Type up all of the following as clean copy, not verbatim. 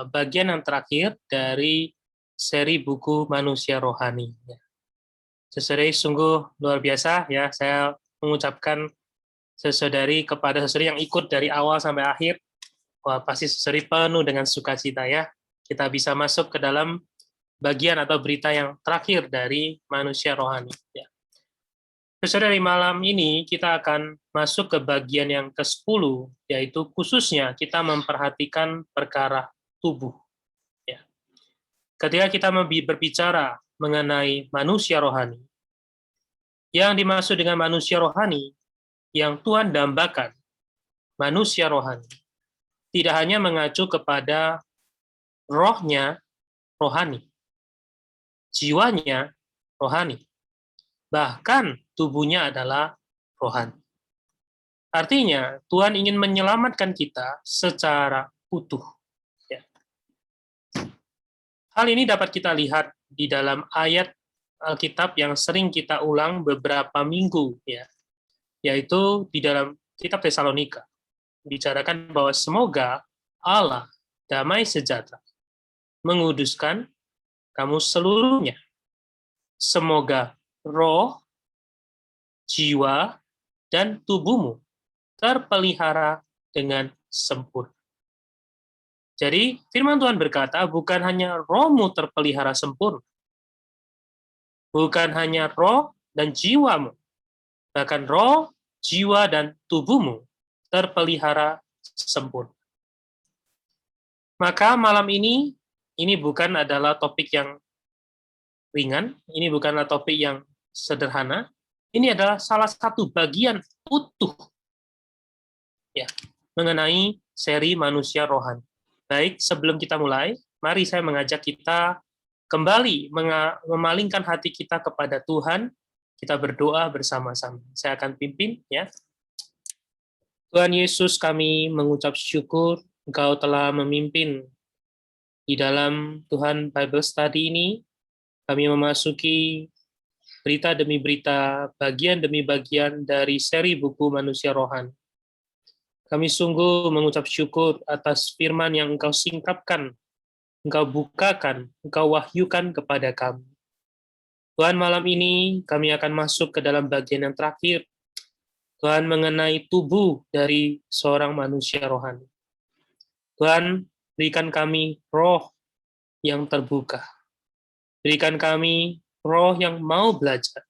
bagian yang terakhir dari seri buku Manusia Rohani. Saudari sungguh luar biasa ya, saya mengucapkan saudari kepada saudari yang ikut dari awal sampai akhir. Wah, pasti saudari penuh dengan sukacita ya. Kita bisa masuk ke dalam bagian atau berita yang terakhir dari Manusia Rohani. Ya. Saudari, malam ini kita akan masuk ke bagian yang ke-10, yaitu khususnya kita memperhatikan perkara tubuh. Ya. Ketika kita berbicara mengenai manusia rohani, yang dimaksud dengan manusia rohani, yang Tuhan dambakan, manusia rohani, tidak hanya mengacu kepada rohnya rohani, jiwanya rohani, bahkan tubuhnya adalah rohani. Artinya, Tuhan ingin menyelamatkan kita secara utuh. Ya. Hal ini dapat kita lihat di dalam ayat Alkitab yang sering kita ulang beberapa minggu, ya, yaitu di dalam kitab Tesalonika. Bicarakan bahwa semoga Allah damai sejahtera menguduskan kamu seluruhnya. Semoga roh, jiwa, dan tubuhmu terpelihara dengan sempurna. Jadi firman Tuhan berkata, bukan hanya rohmu terpelihara sempurna, bukan hanya roh dan jiwamu, bahkan roh, jiwa, dan tubuhmu terpelihara sempurna. Maka malam ini bukan adalah topik yang ringan, ini bukanlah topik yang sederhana, ini adalah salah satu bagian utuh ya, mengenai seri manusia rohani. Baik, sebelum kita mulai, mari saya mengajak kita kembali memalingkan hati kita kepada Tuhan, kita berdoa bersama-sama. Saya akan pimpin ya. Tuhan Yesus, kami mengucap syukur Engkau telah memimpin di dalam Tuhan Bible Study ini. Kami memasuki berita demi berita, bagian demi bagian dari seri buku Manusia Rohani. Kami sungguh mengucap syukur atas firman yang Engkau singkapkan, Engkau bukakan, Engkau wahyukan kepada kami. Tuhan, malam ini kami akan masuk ke dalam bagian yang terakhir. Tuhan, mengenai tubuh dari seorang manusia rohani. Tuhan, berikan kami roh yang terbuka. Berikan kami roh yang mau belajar.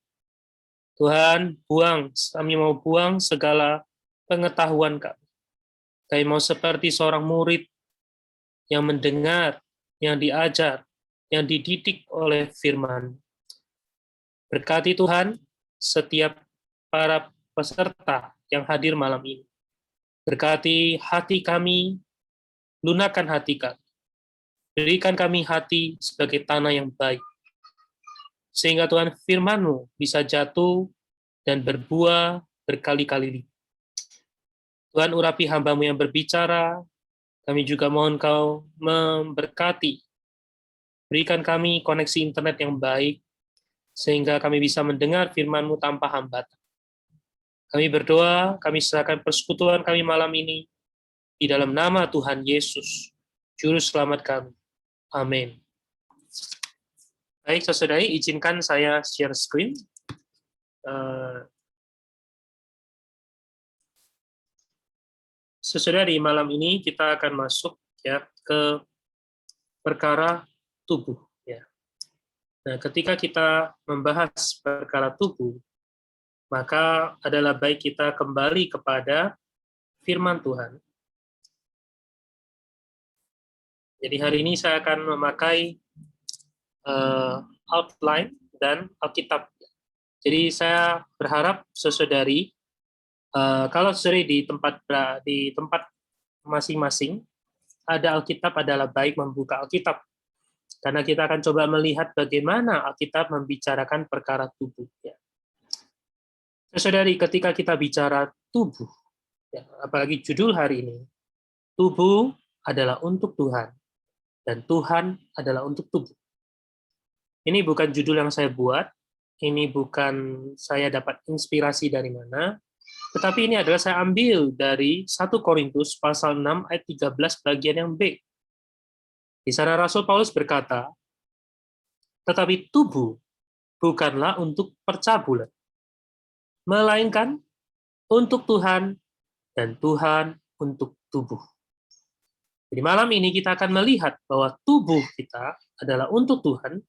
Tuhan, kami mau buang segala pengetahuan kami. Kami mau seperti seorang murid yang mendengar, yang diajar, yang dididik oleh firman. Berkati Tuhan setiap para peserta yang hadir malam ini. Berkati hati kami, lunakkan hati kami. Berikan kami hati sebagai tanah yang baik. Sehingga Tuhan firman-Mu bisa jatuh dan berbuah berkali-kali lipat. Tuhan, urapi hamba-Mu yang berbicara, kami juga mohon Kau memberkati. Berikan kami koneksi internet yang baik, sehingga kami bisa mendengar firman-Mu tanpa hambatan. Kami berdoa, kami serahkan persekutuan kami malam ini, di dalam nama Tuhan Yesus, Juru Selamat kami. Amin. Baik, saudari, izinkan saya share screen. Saudari, malam ini kita akan masuk ya ke perkara tubuh. Ya. Nah, ketika kita membahas perkara tubuh, maka adalah baik kita kembali kepada firman Tuhan. Jadi hari ini saya akan memakai outline dan Alkitab. Jadi saya berharap saudari, kalau saudari di tempat masing-masing ada Alkitab, adalah baik membuka Alkitab, karena kita akan coba melihat bagaimana Alkitab membicarakan perkara tubuh. Ya. Saudari, ketika kita bicara tubuh, ya, apalagi judul hari ini, tubuh adalah untuk Tuhan, dan Tuhan adalah untuk tubuh. Ini bukan judul yang saya buat, ini bukan saya dapat inspirasi dari mana, tetapi ini adalah saya ambil dari 1 Korintus pasal 6 ayat 13 bagian yang B. Di sana Rasul Paulus berkata, tetapi tubuh bukanlah untuk percabulan, melainkan untuk Tuhan dan Tuhan untuk tubuh. Jadi malam ini kita akan melihat bahwa tubuh kita adalah untuk Tuhan.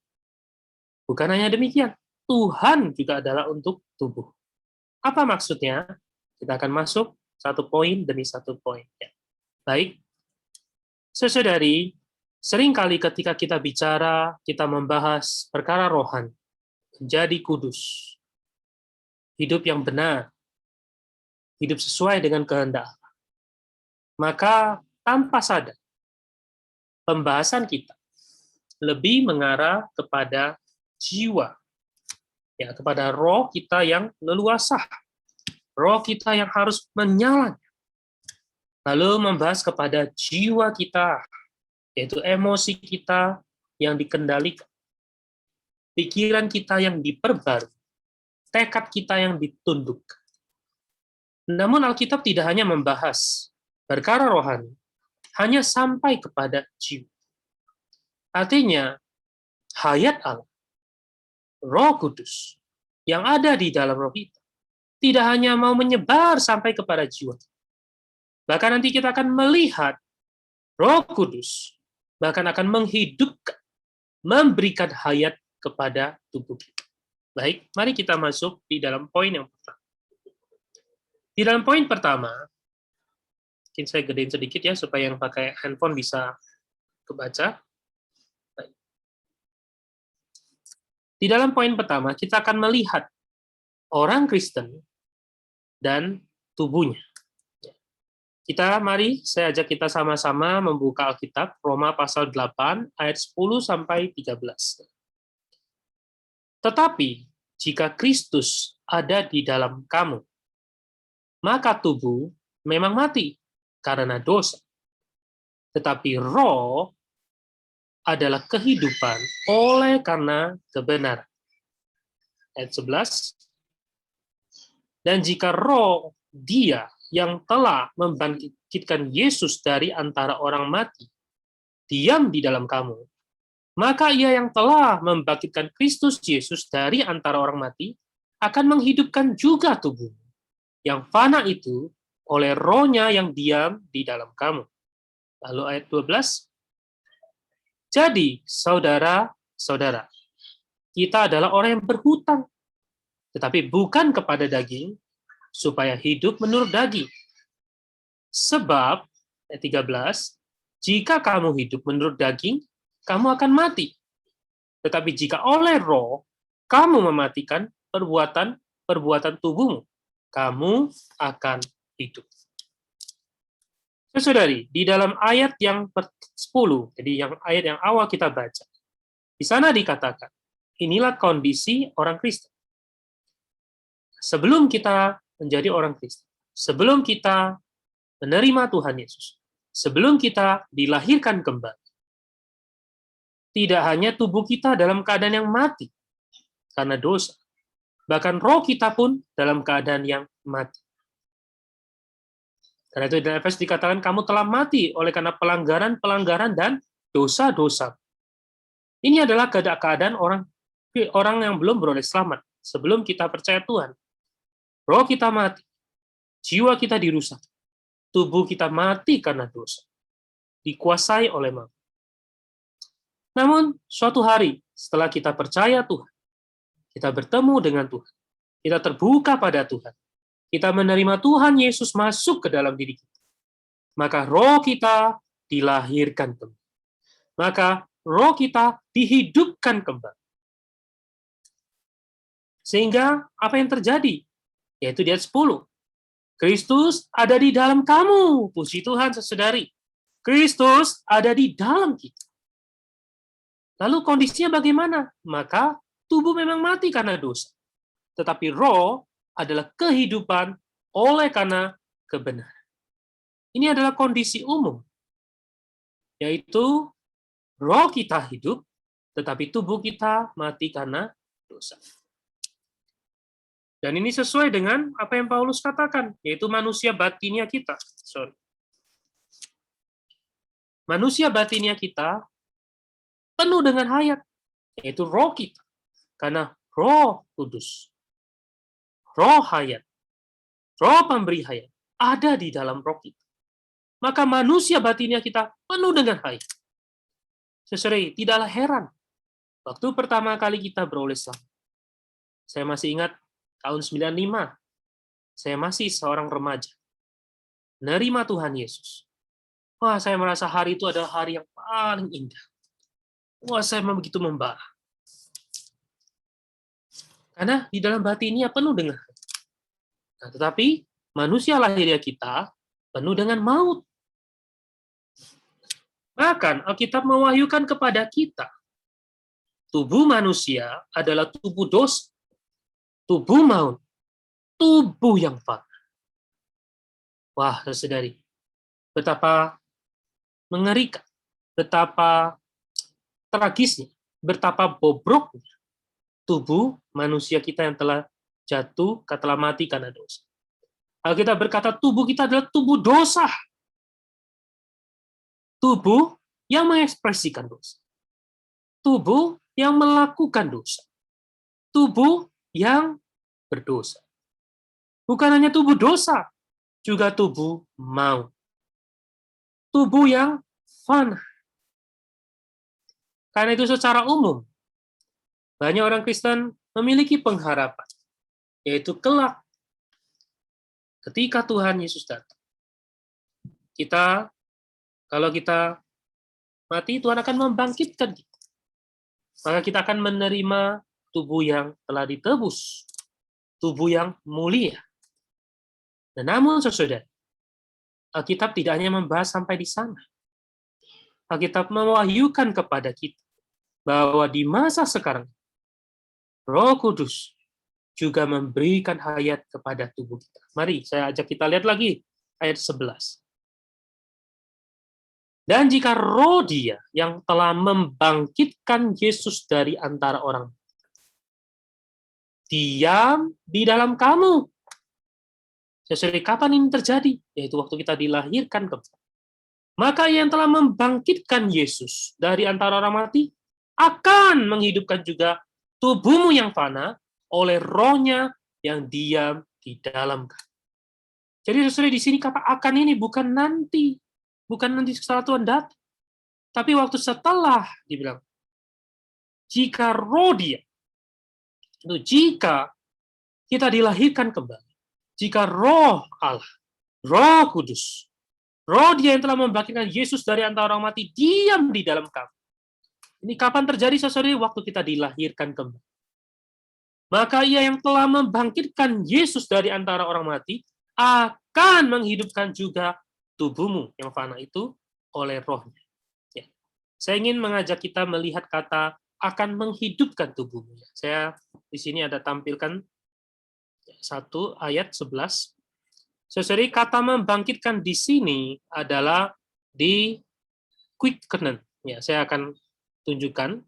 Bukan hanya demikian, Tuhan juga adalah untuk tubuh. Apa maksudnya? Kita akan masuk satu poin demi satu poin. Baik, saudari, seringkali ketika kita bicara, kita membahas perkara rohani, menjadi kudus, hidup yang benar, hidup sesuai dengan kehendak Allah. Maka tanpa sadar, pembahasan kita lebih mengarah kepada jiwa, ya, kepada roh kita yang leluasa, roh kita yang harus menyala, lalu membahas kepada jiwa kita, yaitu emosi kita yang dikendalikan, pikiran kita yang diperbarui, tekad kita yang ditundukkan. Namun Alkitab tidak hanya membahas perkara rohani, hanya sampai kepada jiwa. Artinya, hayat Allah, Roh Kudus, yang ada di dalam roh kita, tidak hanya mau menyebar sampai kepada jiwa. Bahkan nanti kita akan melihat Roh Kudus, bahkan akan menghidupkan, memberikan hayat kepada tubuh kita. Baik, mari kita masuk di dalam poin yang pertama. Di dalam poin pertama, mungkin saya gedein sedikit ya, supaya yang pakai handphone bisa kebaca. Baik. Di dalam poin pertama, kita akan melihat orang Kristen dan tubuhnya. Mari saya ajak kita sama-sama membuka Alkitab, Roma pasal 8, ayat 10 sampai 13. Tetapi, jika Kristus ada di dalam kamu, maka tubuh memang mati karena dosa. Tetapi roh adalah kehidupan oleh karena kebenaran. Ayat 11. Dan jika roh Dia yang telah membangkitkan Yesus dari antara orang mati diam di dalam kamu, maka Ia yang telah membangkitkan Kristus Yesus dari antara orang mati akan menghidupkan juga tubuh yang fana itu oleh rohnya yang diam di dalam kamu. Lalu ayat 12. Jadi, saudara-saudara, kita adalah orang yang berhutang, tetapi bukan kepada daging, supaya hidup menurut daging. Sebab, ayat 13, jika kamu hidup menurut daging, kamu akan mati. Tetapi jika oleh roh, kamu mematikan perbuatan tubuhmu, kamu akan hidup. Saudari, di dalam ayat yang 10, jadi ayat yang awal kita baca, di sana dikatakan, inilah kondisi orang Kristen. Sebelum kita menjadi orang Kristen, sebelum kita menerima Tuhan Yesus, sebelum kita dilahirkan kembali, tidak hanya tubuh kita dalam keadaan yang mati karena dosa, bahkan roh kita pun dalam keadaan yang mati. Karena itu dalam Efesus dikatakan kamu telah mati oleh karena pelanggaran dan dosa-dosa. Ini adalah keadaan orang yang belum beroleh selamat sebelum kita percaya Tuhan. Roh kita mati, jiwa kita dirusak, tubuh kita mati karena dosa, dikuasai oleh maut. Namun suatu hari setelah kita percaya Tuhan, kita bertemu dengan Tuhan, kita terbuka pada Tuhan, kita menerima Tuhan Yesus masuk ke dalam diri kita, maka roh kita dilahirkan kembali. Maka roh kita dihidupkan kembali. Sehingga apa yang terjadi? Yaitu di ayat 10. Kristus ada di dalam kamu. Puji Tuhan, saudari. Kristus ada di dalam kita. Lalu kondisinya bagaimana? Maka tubuh memang mati karena dosa. Tetapi roh adalah kehidupan oleh karena kebenaran. Ini adalah kondisi umum, yaitu roh kita hidup, tetapi tubuh kita mati karena dosa. Dan ini sesuai dengan apa yang Paulus katakan, yaitu manusia batinnya kita. Manusia batinnya kita penuh dengan hayat, yaitu roh kita. Karena Roh Kudus, roh hayat, roh pemberi hayat, ada di dalam roh kita. Maka manusia batinnya kita penuh dengan hayat. Saudara, tidaklah heran. Waktu pertama kali kita beroleh selamat, saya masih ingat tahun 95, saya masih seorang remaja, menerima Tuhan Yesus. Wah, saya merasa hari itu adalah hari yang paling indah. Wah, saya begitu membara. Karena di dalam batinnya penuh dengan. Nah, tetapi manusia lahiriah kita penuh dengan maut. Bahkan Alkitab mewahyukan kepada kita, tubuh manusia adalah tubuh dosa, tubuh maut, tubuh yang fana. Wah, saudari, betapa mengerikan, betapa tragisnya, betapa bobroknya tubuh manusia kita yang telah jatuh, telah mati karena dosa. Alkitab berkata tubuh kita adalah tubuh dosa. Tubuh yang mengekspresikan dosa. Tubuh yang melakukan dosa. Tubuh yang berdosa. Bukan hanya tubuh dosa, juga tubuh maut. Tubuh yang fana. Karena itu secara umum, banyak orang Kristen memiliki pengharapan, yaitu kelak ketika Tuhan Yesus datang. Kalau kita mati, Tuhan akan membangkitkan kita. Maka kita akan menerima tubuh yang telah ditebus, tubuh yang mulia. Dan namun, saudara, Alkitab tidak hanya membahas sampai di sana. Alkitab mewahyukan kepada kita bahwa di masa sekarang, Roh Kudus juga memberikan hayat kepada tubuh kita. Mari, saya ajak kita lihat lagi ayat 11. Dan jika roh Dia yang telah membangkitkan Yesus dari antara orang diam di dalam kamu. Sesuai kapan ini terjadi? Yaitu waktu kita dilahirkan kembali. Maka yang telah membangkitkan Yesus dari antara orang mati akan menghidupkan juga tubuhmu yang fana oleh rohnya yang diam di dalam kamu. Jadi sesuai di sini kata akan ini bukan nanti setelah Tuhan datang, tapi waktu setelah dibilang jika roh Dia itu jika kita dilahirkan kembali, jika roh Allah, roh kudus, roh Dia yang telah membangkitkan Yesus dari antara orang mati diam di dalam kamu. Ini kapan terjadi sesuai waktu kita dilahirkan kembali. Maka Ia yang telah membangkitkan Yesus dari antara orang mati akan menghidupkan juga tubuhmu yang fana itu oleh rohnya. Ya. Saya ingin mengajak kita melihat kata akan menghidupkan tubuhmu. Saya di sini ada tampilkan satu ayat 11. Saudari, kata membangkitkan di sini adalah di quicken. Ya, saya akan tunjukkan.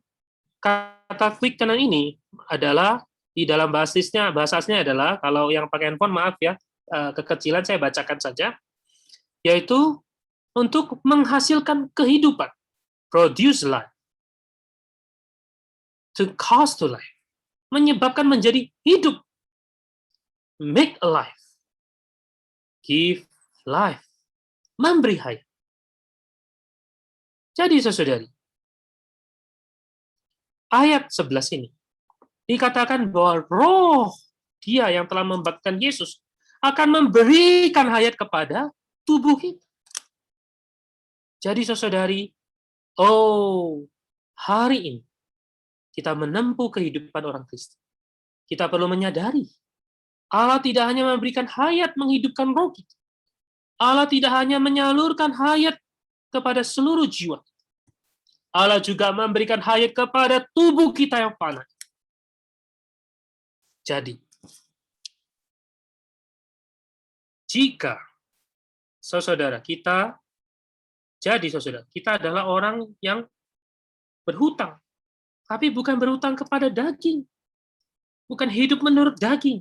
Kata quicken ini adalah di dalam bahasanya adalah, kalau yang pakai handphone maaf ya, kekecilan saya bacakan saja, yaitu untuk menghasilkan kehidupan, produce life, to cause to life, menyebabkan menjadi hidup, make alive, give life, memberi hayat. Jadi saudari, ayat 11 ini dikatakan bahwa roh Dia yang telah membangkitkan Yesus akan memberikan hayat kepada tubuh kita. Jadi saudari, hari ini kita menempuh kehidupan orang Kristen. Kita perlu menyadari Allah tidak hanya memberikan hayat menghidupkan roh kita. Allah tidak hanya menyalurkan hayat kepada seluruh jiwa. Allah juga memberikan hayat kepada tubuh kita yang fana. Jadi, jika saudara kita adalah orang yang berhutang, tapi bukan berhutang kepada daging, bukan hidup menurut daging.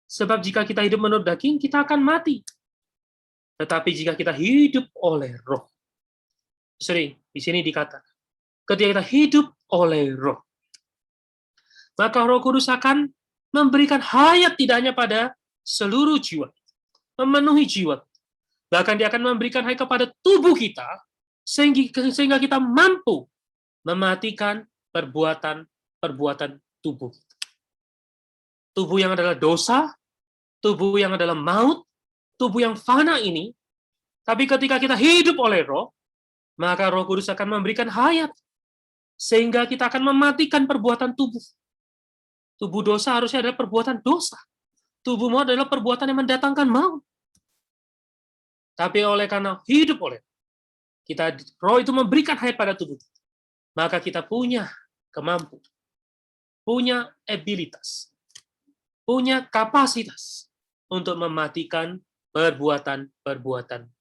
Sebab jika kita hidup menurut daging, kita akan mati. Tetapi jika kita hidup oleh roh, di sini dikatakan, ketika kita hidup oleh Roh, maka Roh Kudus akan memberikan hayat tidak hanya pada seluruh jiwa, memenuhi jiwa, bahkan Dia akan memberikan hayat kepada tubuh kita, sehingga kita mampu mematikan perbuatan tubuh. Tubuh yang adalah dosa, tubuh yang adalah maut, tubuh yang fana ini, tapi ketika kita hidup oleh Roh, maka Roh Kudus akan memberikan hayat, sehingga kita akan mematikan perbuatan tubuh. Tubuh dosa harusnya adalah perbuatan dosa. Tubuh maut adalah perbuatan yang mendatangkan maut. Tapi oleh karena hidup oleh kita, Roh itu memberikan hayat pada tubuh, maka kita punya kemampuan, punya abilitas, punya kapasitas untuk mematikan perbuatan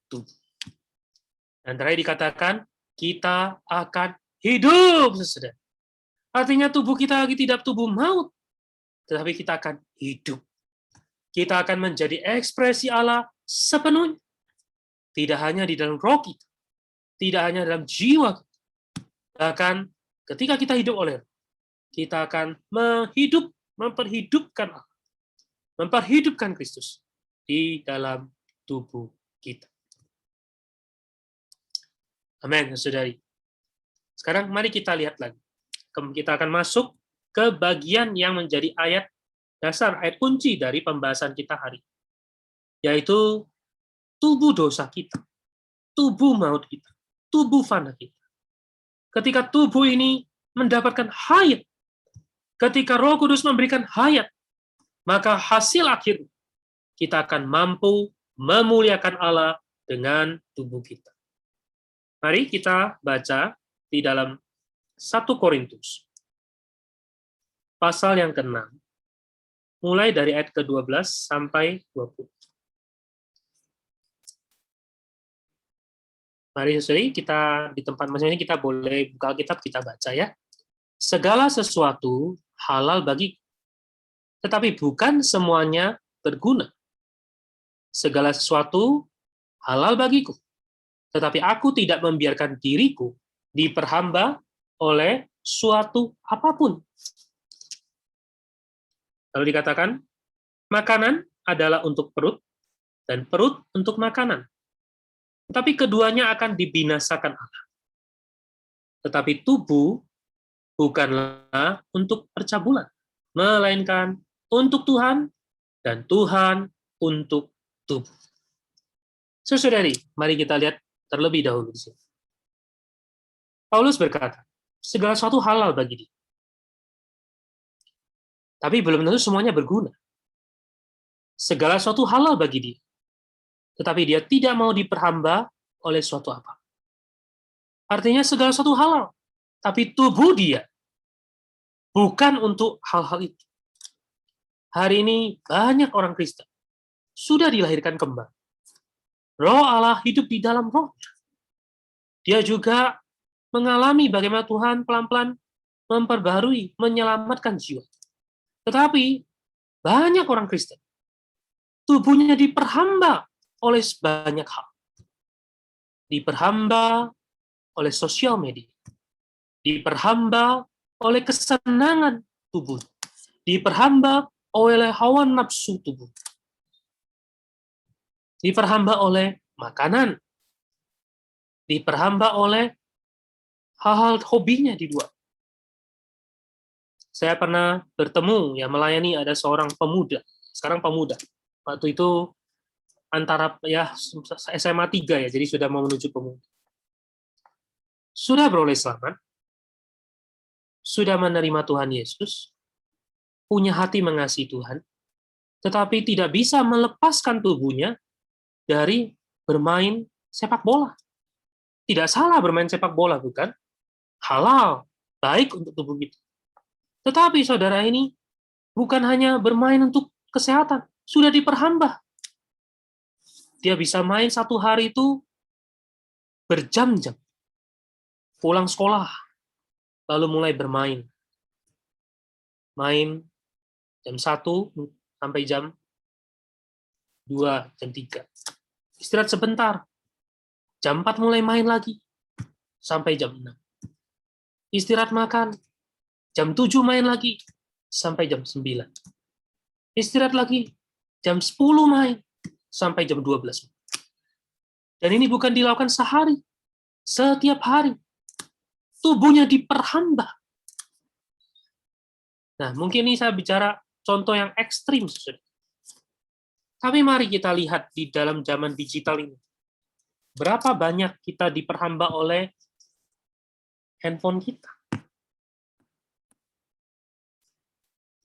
tubuh. Dan terakhir dikatakan, kita akan hidup sesudah. Artinya tubuh kita lagi tidak tubuh maut, tetapi kita akan hidup. Kita akan menjadi ekspresi Allah sepenuhnya. Tidak hanya di dalam roh kita, tidak hanya dalam jiwa kita. Bahkan ketika kita hidup oleh Roh, kita akan memperhidupkan Allah, memperhidupkan Kristus di dalam tubuh kita. Amin, saudari. Sekarang mari kita lihat lagi. Kita akan masuk ke bagian yang menjadi ayat dasar, ayat kunci dari pembahasan kita hari ini, yaitu tubuh dosa kita, tubuh maut kita, tubuh fana kita. Ketika tubuh ini mendapatkan hayat, ketika Roh Kudus memberikan hayat, maka hasil akhir kita akan mampu memuliakan Allah dengan tubuh kita. Mari kita baca di dalam 1 Korintus, pasal yang ke-6, mulai dari ayat ke-12 sampai 20. Mari saudari, kita di tempat masing-masing kita boleh buka Alkitab, kita baca ya. Segala sesuatu halal bagi, tetapi bukan semuanya berguna. Segala sesuatu halal bagiku, tetapi aku tidak membiarkan diriku diperhamba oleh suatu apapun. Lalu dikatakan, makanan adalah untuk perut, dan perut untuk makanan. Tetapi keduanya akan dibinasakan Allah. Tetapi tubuh bukanlah untuk percabulan, melainkan untuk Tuhan, dan Tuhan untuk tubuh. Saudari, mari kita lihat terlebih dahulu di sini. Paulus berkata, segala sesuatu halal bagi dia. Tapi belum tentu semuanya berguna. Segala sesuatu halal bagi dia. Tetapi dia tidak mau diperhamba oleh suatu apa. Artinya segala sesuatu halal. Tapi tubuh dia bukan untuk hal-hal itu. Hari ini banyak orang Kristen sudah dilahirkan kembali. Roh Allah hidup di dalam rohnya. Dia juga mengalami bagaimana Tuhan pelan-pelan memperbarui, menyelamatkan jiwa. Tetapi banyak orang Kristen tubuhnya diperhamba oleh banyak hal. Diperhamba oleh sosial media. Diperhamba oleh kesenangan tubuh. Diperhamba oleh hawa nafsu tubuh. Diperhamba oleh makanan. Diperhamba oleh hal-hal hobinya di luar. Saya pernah bertemu, melayani ada seorang pemuda, sekarang pemuda. Waktu itu antara SMA 3 ya, jadi sudah mau menuju pemuda. Sudah beroleh selamat, sudah menerima Tuhan Yesus, punya hati mengasihi Tuhan, tetapi tidak bisa melepaskan tubuhnya dari bermain sepak bola. Tidak salah bermain sepak bola, bukan? Halal, baik untuk tubuh kita. Tetapi saudara ini bukan hanya bermain untuk kesehatan, sudah diperhamba. Dia bisa main satu hari itu berjam-jam. Pulang sekolah, lalu mulai bermain. Main jam 1 sampai jam 2, jam 3. Istirahat sebentar. Jam 4 mulai main lagi. Sampai jam 6. Istirahat makan, jam 7 main lagi, sampai jam 9. Istirahat lagi, jam 10 main, sampai jam 12. Dan ini bukan dilakukan sehari, setiap hari. Tubuhnya diperhamba. Nah, mungkin ini saya bicara contoh yang ekstrim. Tapi mari kita lihat di dalam zaman digital ini. Berapa banyak kita diperhamba oleh handphone kita?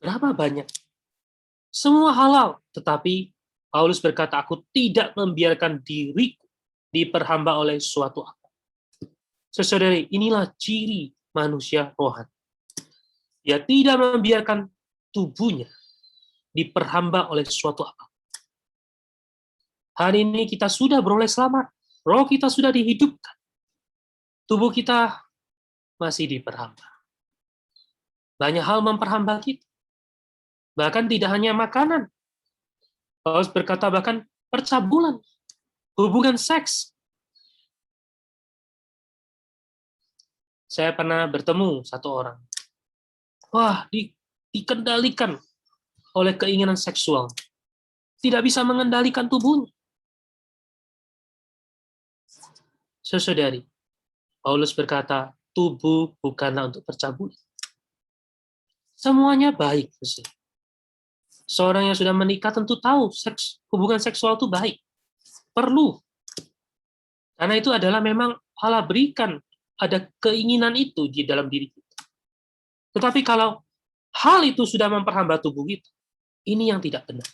Berapa banyak? Semua halal, tetapi Paulus berkata, aku tidak membiarkan diriku diperhamba oleh suatu apa. Saudari, inilah ciri manusia rohani. Dia tidak membiarkan tubuhnya diperhamba oleh suatu apa. Hari ini kita sudah beroleh selamat. Roh kita sudah dihidupkan. Tubuh kita masih diperhamba. Banyak hal memperhamba kita. Bahkan tidak hanya makanan. Paulus berkata bahkan percabulan, hubungan seks. Saya pernah bertemu satu orang. Wah, dikendalikan oleh keinginan seksual. Tidak bisa mengendalikan tubuhnya. Saudari, Paulus berkata, tubuh bukanlah untuk percabulan. Semuanya baik. Seorang yang sudah menikah tentu tahu hubungan seksual itu baik. Perlu. Karena itu adalah memang Allah berikan ada keinginan itu di dalam diri kita. Tetapi kalau hal itu sudah memperhamba tubuh kita, ini yang tidak benar.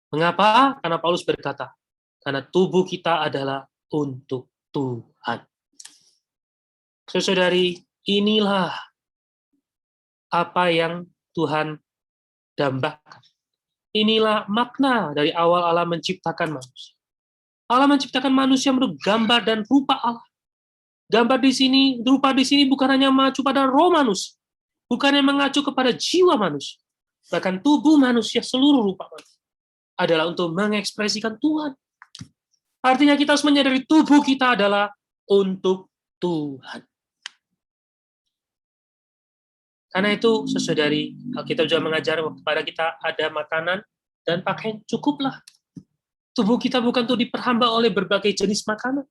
Mengapa? Karena Paulus berkata, karena tubuh kita adalah untuk Tuhan. Saudari, inilah apa yang Tuhan dambakan. Inilah makna dari awal Allah menciptakan manusia. Allah menciptakan manusia menurut gambar dan rupa Allah. Gambar di sini, rupa di sini bukan hanya mengacu pada roh manusia, bukan yang mengacu kepada jiwa manusia. Bahkan tubuh manusia, seluruh rupa manusia adalah untuk mengekspresikan Tuhan. Artinya kita harus menyadari tubuh kita adalah untuk Tuhan. Karena itu, saudari, Alkitab juga mengajar kepada kita ada makanan dan pakaian, cukuplah. Tubuh kita bukan untuk diperhamba oleh berbagai jenis makanan.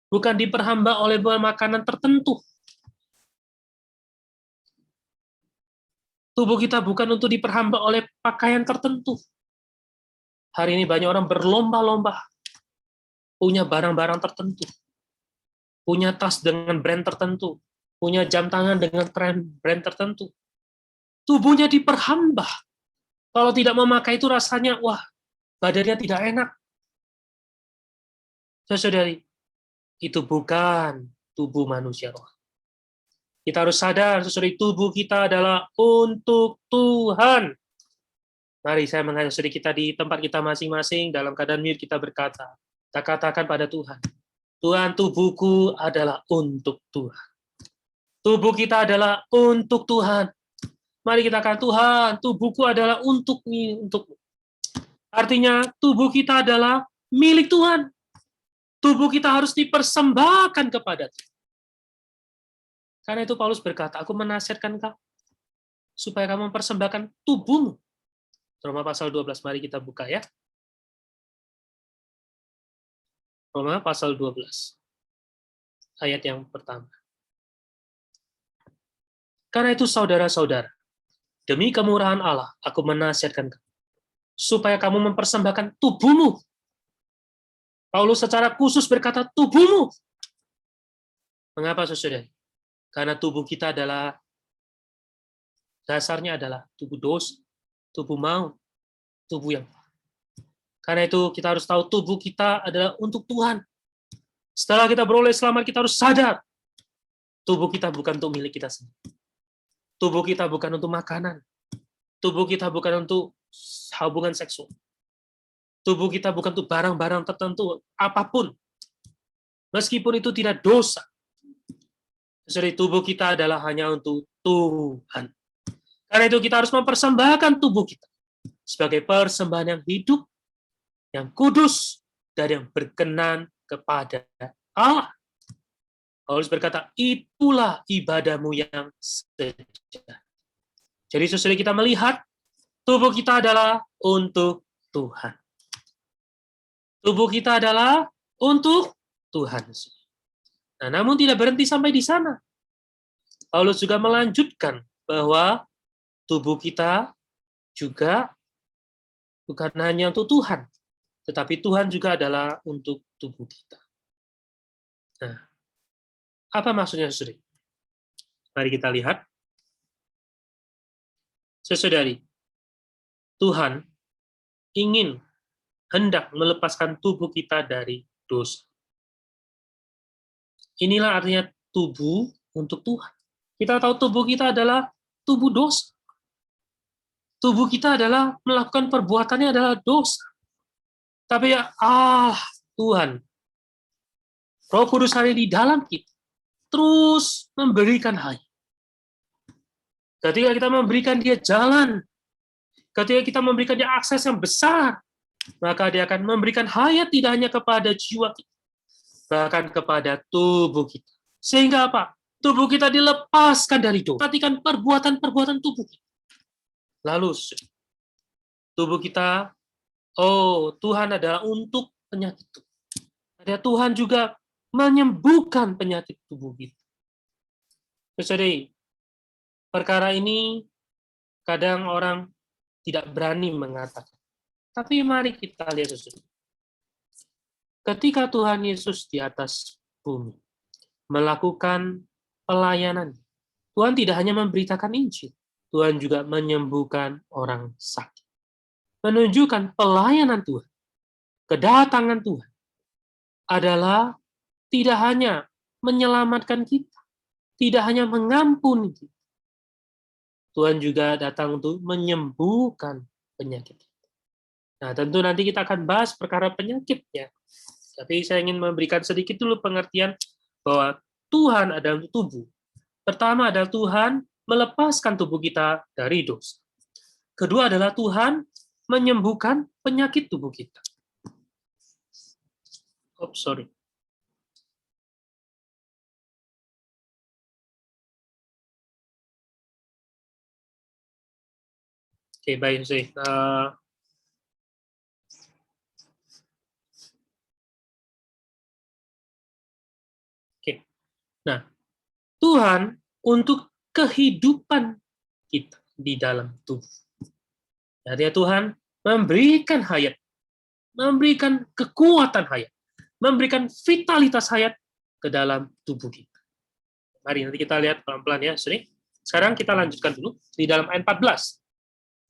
Bukan diperhamba oleh makanan tertentu. Tubuh kita bukan untuk diperhamba oleh pakaian tertentu. Hari ini banyak orang berlomba-lomba punya barang-barang tertentu, punya tas dengan brand tertentu, punya jam tangan dengan brand tertentu. Tubuhnya diperhamba. Kalau tidak memakai itu rasanya, wah, badannya tidak enak. Saudari, itu bukan tubuh manusia roh. Kita harus sadar, saudari, tubuh kita adalah untuk Tuhan. Mari saya mengajak saudari kita di tempat kita masing-masing, dalam keadaan mute kita berkata, kita katakan pada Tuhan, Tuhan, tubuhku adalah untuk Tuhan. Tubuh kita adalah untuk Tuhan. Mari kita katakan, Tuhan, tubuhku adalah untukmu. Artinya, tubuh kita adalah milik Tuhan. Tubuh kita harus dipersembahkan kepada Tuhan. Karena itu Paulus berkata, aku menasihatkan kau, supaya kamu mempersembahkan tubuhmu. Roma pasal 12, mari kita buka ya. Roma pasal 12, ayat yang pertama. Karena itu saudara-saudara, demi kemurahan Allah, aku menasihatkan kamu, supaya kamu mempersembahkan tubuhmu. Paulus secara khusus berkata tubuhmu. Mengapa, saudara? Karena tubuh kita adalah, dasarnya adalah tubuh dosa, tubuh maut, tubuh yang. Karena itu kita harus tahu tubuh kita adalah untuk Tuhan. Setelah kita beroleh selamat, kita harus sadar tubuh kita bukan untuk milik kita sendiri. Tubuh kita bukan untuk makanan. Tubuh kita bukan untuk hubungan seksual. Tubuh kita bukan untuk barang-barang tertentu, apapun. Meskipun itu tidak dosa. Jadi tubuh kita adalah hanya untuk Tuhan. Karena itu kita harus mempersembahkan tubuh kita sebagai persembahan yang hidup, yang kudus, dan yang berkenan kepada Allah. Paulus berkata, itulah ibadahmu yang sejati. Jadi sesudah kita melihat, tubuh kita adalah untuk Tuhan. Tubuh kita adalah untuk Tuhan. Nah, namun tidak berhenti sampai di sana. Paulus juga melanjutkan bahwa tubuh kita juga bukan hanya untuk Tuhan, tetapi Tuhan juga adalah untuk tubuh kita. Nah, apa maksudnya, saudari? Mari kita lihat. Saudari, Tuhan hendak melepaskan tubuh kita dari dosa. Inilah artinya tubuh untuk Tuhan. Kita tahu tubuh kita adalah tubuh dosa. Tubuh kita adalah melakukan perbuatannya adalah dosa. Tapi ya Tuhan, Roh Kudus ada di dalam kita, terus memberikan hayat. Ketika kita memberikan dia jalan, ketika kita memberikan dia akses yang besar, maka dia akan memberikan hayat tidak hanya kepada jiwa kita, bahkan kepada tubuh kita. Sehingga apa? Tubuh kita dilepaskan dari dosa. Perhatikan perbuatan-perbuatan tubuh kita. Lalu, tubuh kita, Tuhan adalah untuk penyakit tubuh. Ada Tuhan juga menyembuhkan penyakit tubuh kita. Saudari, perkara ini kadang orang tidak berani mengatakan. Tapi mari kita lihat, saudari. Ketika Tuhan Yesus di atas bumi melakukan pelayanan, Tuhan tidak hanya memberitakan Injil, Tuhan juga menyembuhkan orang sakit. Menunjukkan pelayanan Tuhan, kedatangan Tuhan adalah tidak hanya menyelamatkan kita, tidak hanya mengampuni kita. Tuhan juga datang untuk menyembuhkan penyakit. Nah, tentu nanti kita akan bahas perkara penyakit ya. Tapi saya ingin memberikan sedikit dulu pengertian bahwa Tuhan adalah tubuh. Pertama adalah Tuhan melepaskan tubuh kita dari dosa. Kedua adalah Tuhan menyembuhkan penyakit tubuh kita. Sorry. Oke, baik. Nah, Tuhan untuk kehidupan kita di dalam tubuh. Jadi Tuhan memberikan hayat, memberikan kekuatan hayat, memberikan vitalitas hayat ke dalam tubuh kita. Mari nanti kita lihat pelan-pelan ya, Sri. Sekarang kita lanjutkan dulu di dalam ayat 14.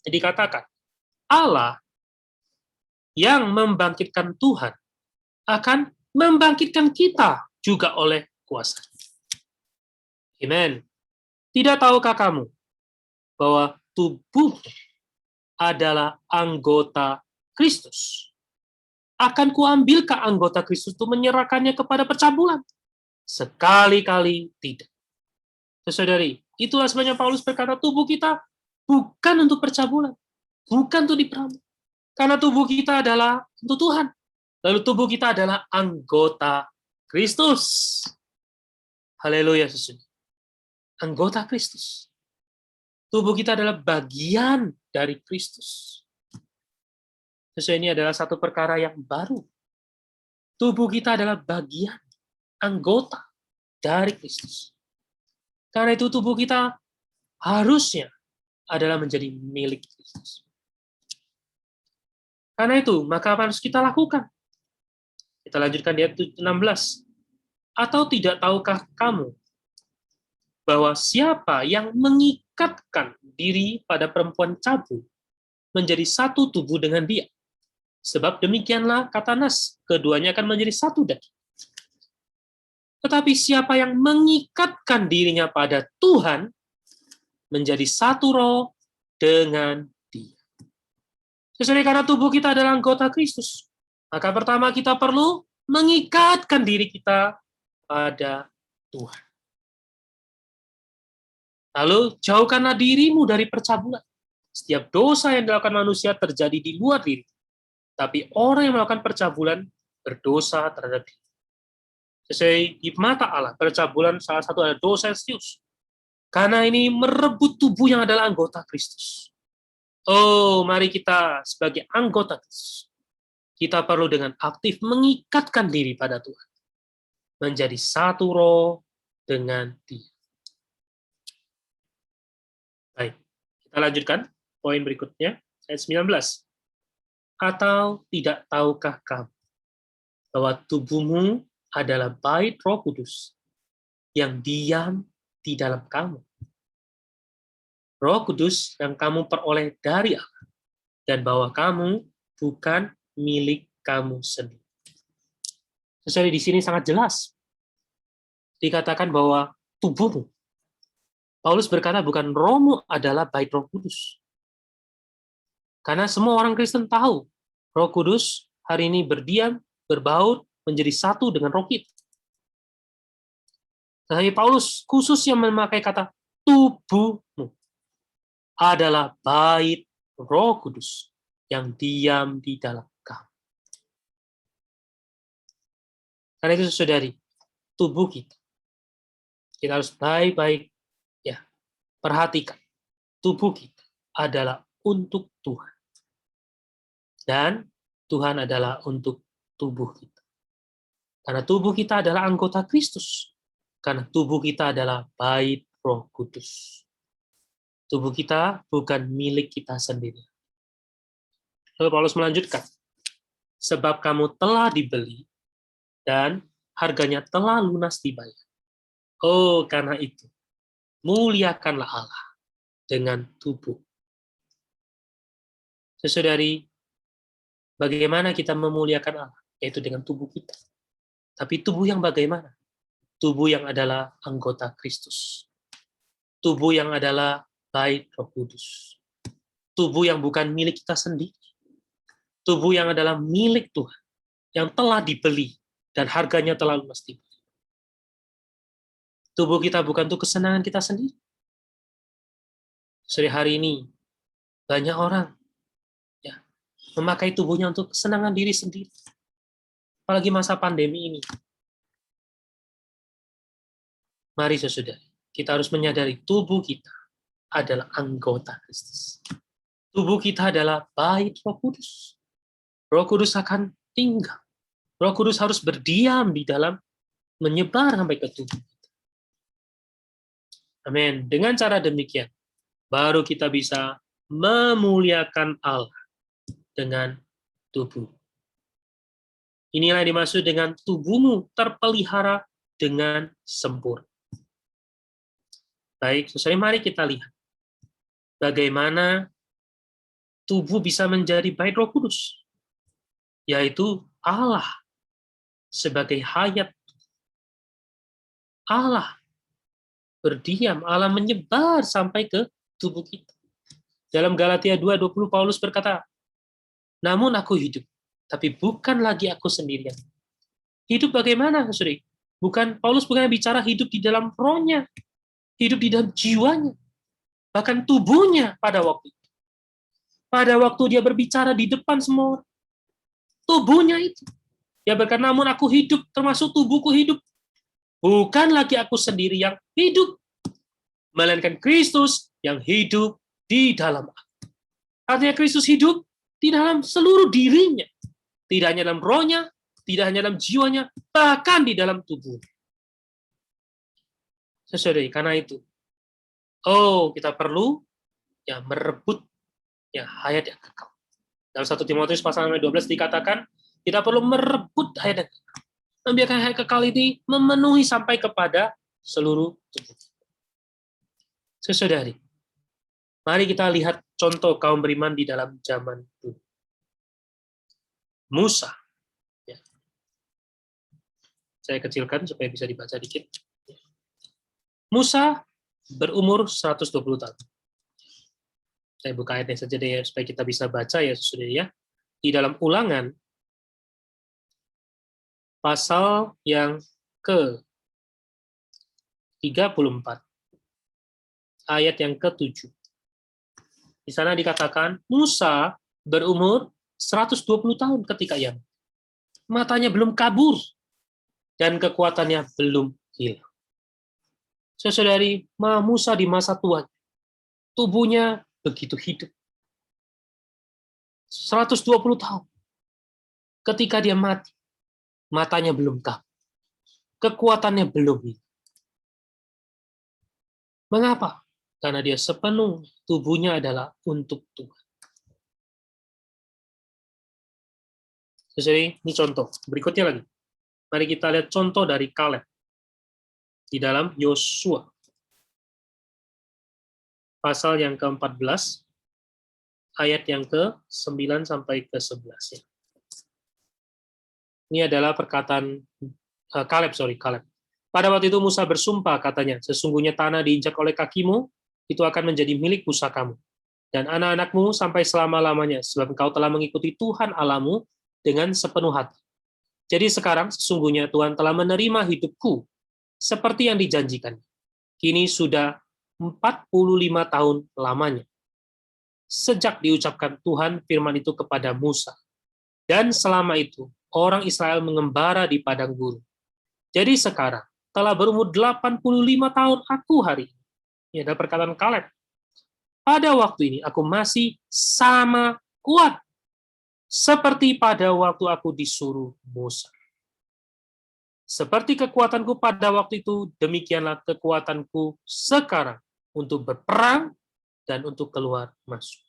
Jadi dikatakan, Allah yang membangkitkan Tuhan akan membangkitkan kita juga oleh kuasa. Amen. Tidak tahukah kamu bahwa tubuh adalah anggota Kristus? Akan kuambilkah anggota Kristus itu menyerahkannya kepada percabulan? Sekali-kali tidak. Saudari, itulah sebabnya Paulus berkata tubuh kita bukan untuk percabulan, bukan untuk diperamu. Karena tubuh kita adalah untuk Tuhan. Lalu tubuh kita adalah anggota Kristus. Haleluya, saudara. Anggota Kristus. Tubuh kita adalah bagian dari Kristus. Sesuai ini adalah satu perkara yang baru. Tubuh kita adalah bagian, anggota dari Kristus. Karena itu tubuh kita harusnya adalah menjadi milik Kristus. Karena itu, maka apa harus kita lakukan? Kita lanjutkan di ayat 16. Atau tidak tahukah kamu bahwa siapa yang mengikatkan diri pada perempuan cabul menjadi satu tubuh dengan dia? Sebab demikianlah kata Nas, keduanya akan menjadi satu daging. Tetapi siapa yang mengikatkan dirinya pada Tuhan menjadi satu roh dengan dia. Sesuai karena tubuh kita adalah anggota Kristus, maka pertama kita perlu mengikatkan diri kita pada Tuhan. Lalu jauhkanlah dirimu dari percabulan. Setiap dosa yang dilakukan manusia terjadi di luar diri. Tapi orang yang melakukan percabulan berdosa terhadap diri. Sesuai di mata Allah, percabulan salah satu adalah dosa yang serius. Karena ini merebut tubuh yang adalah anggota Kristus. Oh, mari kita sebagai anggota Kristus, kita perlu dengan aktif mengikatkan diri pada Tuhan. Menjadi satu roh dengan Dia. Baik, kita lanjutkan poin berikutnya, ayat 19. Atau tidak tahukah kamu bahwa tubuhmu adalah bait Roh Kudus yang diam di dalam kamu. Roh Kudus yang kamu peroleh dari Allah, dan bahwa kamu bukan milik kamu sendiri. Sesuai di sini sangat jelas dikatakan bahwa tubuhmu. Paulus berkata bukan rohmu adalah bait Roh Kudus. Karena semua orang Kristen tahu Roh Kudus hari ini berdiam, berbaur, menjadi satu dengan roh kita. Tetapi Paulus khusus yang memakai kata tubuhmu adalah bait Roh Kudus yang diam di dalam kamu. Karena itu saudari, tubuh kita harus baik-baik ya perhatikan. Tubuh kita adalah untuk Tuhan. Dan Tuhan adalah untuk tubuh kita. Karena tubuh kita adalah anggota Kristus. Karena tubuh kita adalah bait Roh Kudus. Tubuh kita bukan milik kita sendiri. Lalu Paulus melanjutkan, sebab kamu telah dibeli dan harganya telah lunas dibayar. Oh, karena itu, muliakanlah Allah dengan tubuh. Saudari, bagaimana kita memuliakan Allah? Yaitu dengan tubuh kita. Tapi tubuh yang bagaimana? Tubuh yang adalah anggota Kristus. Tubuh yang adalah bait Roh Kudus. Tubuh yang bukan milik kita sendiri. Tubuh yang adalah milik Tuhan, yang telah dibeli, dan harganya telah lunas dibeli. Tubuh kita bukan untuk kesenangan kita sendiri. Sore hari ini, banyak orang ya memakai tubuhnya untuk kesenangan diri sendiri. Apalagi masa pandemi ini. Mari saudara, kita harus menyadari tubuh kita adalah anggota Kristus. Tubuh kita adalah bait Roh Kudus. Roh Kudus akan tinggal. Roh Kudus harus berdiam di dalam, menyebar sampai ke tubuh kita. Amin. Dengan cara demikian, baru kita bisa memuliakan Allah dengan tubuh. Inilah yang dimaksud dengan tubuhmu terpelihara dengan sempurna. Baik, saudara, mari kita lihat bagaimana tubuh bisa menjadi bait Roh Kudus, yaitu Allah sebagai hayat. Allah berdiam, Allah menyebar sampai ke tubuh kita. Dalam Galatia 2:20 Paulus berkata, namun aku hidup, tapi bukan lagi aku sendirian. Hidup bagaimana, saudara? Paulus bukan bicara hidup di dalam rohnya, hidup di dalam jiwanya, bahkan tubuhnya pada waktu itu. Pada waktu dia berbicara di depan semua, tubuhnya itu. Dia berkata, namun aku hidup, termasuk tubuhku hidup. Bukan lagi aku sendiri yang hidup, melainkan Kristus yang hidup di dalam aku. Artinya Kristus hidup di dalam seluruh dirinya. Tidak hanya dalam rohnya, tidak hanya dalam jiwanya, bahkan di dalam tubuh. Saudari, karena itu, kita perlu ya merebut ya hayat yang kekal. Dalam 1 Timotius pasal 12 dikatakan, kita perlu merebut hayat yang kekal. Membiarkan hayat kekal ini memenuhi sampai kepada seluruh tubuh. Saudari, mari kita lihat contoh kaum beriman di dalam zaman dulu. Musa. Ya. Saya kecilkan supaya bisa dibaca dikit. Musa berumur 120 tahun. Saya buka ayatnya saja deh ya, supaya kita bisa baca ya, saudara ya. Di dalam Ulangan, pasal yang ke-34, ayat yang ke-7. Di sana dikatakan, Musa berumur 120 tahun ketika ia matanya belum kabur. dan kekuatannya belum hilang. Saudari, Musa di masa tua, tubuhnya begitu hidup. 120 tahun. Ketika dia mati, matanya belum kabur. Kekuatannya belum hilang. Mengapa? Karena dia sepenuh tubuhnya adalah untuk Tuhan. Jadi, ini contoh. Berikutnya lagi. Mari kita lihat contoh dari Kaleb di dalam Yosua. Pasal yang ke-14, ayat yang ke-9 sampai ke-11. Ini adalah perkataan Kaleb. Pada waktu itu Musa bersumpah, katanya, sesungguhnya tanah diinjak oleh kakimu, itu akan menjadi milik pusakamu, dan anak-anakmu sampai selama-lamanya, sebab engkau telah mengikuti Tuhan Allahmu dengan sepenuh hati. Jadi sekarang sesungguhnya Tuhan telah menerima hidupku seperti yang dijanjikan. Kini sudah 45 tahun lamanya sejak diucapkan Tuhan firman itu kepada Musa. Dan selama itu orang Israel mengembara di padang gurun. Jadi sekarang telah berumur 85 tahun aku hari ini. Ini adalah perkataan Kaleb. Pada waktu ini aku masih sama kuat seperti pada waktu aku disuruh Musa. Seperti kekuatanku pada waktu itu, demikianlah kekuatanku sekarang untuk berperang dan untuk keluar masuk.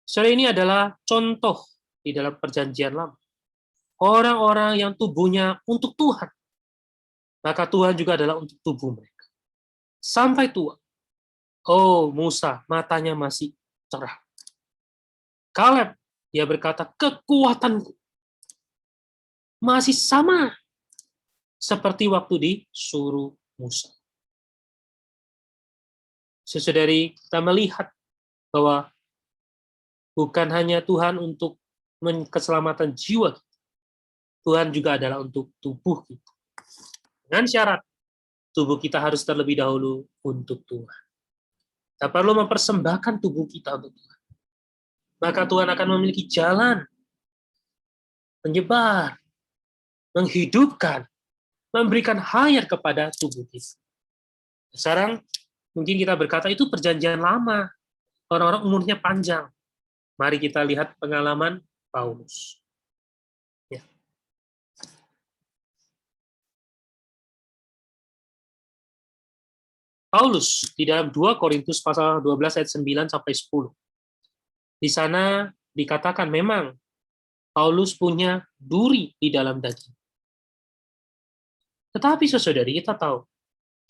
Saudara, ini adalah contoh di dalam perjanjian lama. Orang-orang yang tubuhnya untuk Tuhan, maka Tuhan juga adalah untuk tubuh mereka. Sampai tua. Oh, Musa, matanya masih cerah. Kaleb, dia berkata, kekuatanku masih sama seperti waktu disuruh Musa. Saudari, kita melihat bahwa bukan hanya Tuhan untuk keselamatan jiwa, Tuhan juga adalah untuk tubuh kita. Dengan syarat, tubuh kita harus terlebih dahulu untuk Tuhan. Kita perlu mempersembahkan tubuh kita untuk Tuhan. Maka Tuhan akan memiliki jalan menyebar, menghidupkan, memberikan hayat kepada tubuh kita. Sekarang mungkin kita berkata itu perjanjian lama, orang-orang umurnya panjang. Mari kita lihat pengalaman Paulus. Ya. Paulus di dalam 2 Korintus pasal 12 ayat 9 sampai 10. Di sana dikatakan memang Paulus punya duri di dalam daging. Tetapi saudari, kita tahu,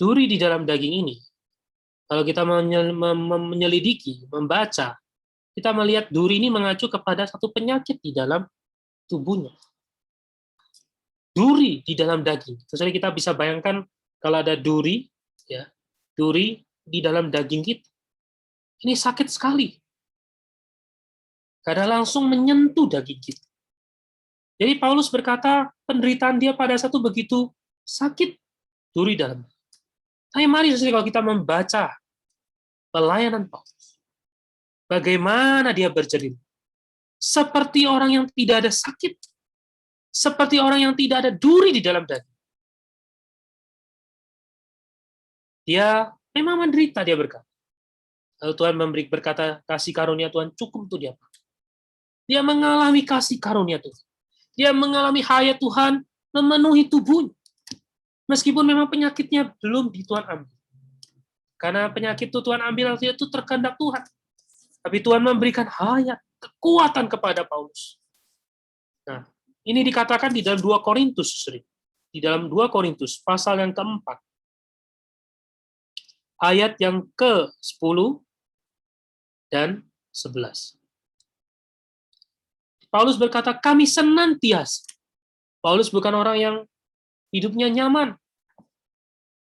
duri di dalam daging ini, kalau kita menyelidiki, membaca, kita melihat duri ini mengacu kepada satu penyakit di dalam tubuhnya. Duri di dalam daging. Saudari, kita bisa bayangkan kalau ada duri, ya, duri di dalam daging kita. Ini sakit sekali. Karena langsung menyentuh daging kita. Jadi Paulus berkata, penderitaan dia pada satu begitu sakit, duri dalam. Tapi mari kalau kita membaca pelayanan Paulus, bagaimana dia bercerita, seperti orang yang tidak ada sakit, seperti orang yang tidak ada duri di dalam daging. Dia memang menderita, dia berkata. Lalu Tuhan berkata, kasih karunia Tuhan cukup untuk dia. Dia mengalami kasih karunia Tuhan. Dia mengalami hayat Tuhan memenuhi tubuhnya. Meskipun memang penyakitnya belum di Tuhan ambil. Karena penyakit itu Tuhan ambil, itu terkehendak Tuhan. Tapi Tuhan memberikan hayat, kekuatan kepada Paulus. Nah, ini dikatakan di dalam 2 Korintus. Di dalam 2 Korintus, pasal yang keempat. Ayat yang ke-10 dan 11. Paulus berkata, kami senantiasa. Paulus bukan orang yang hidupnya nyaman.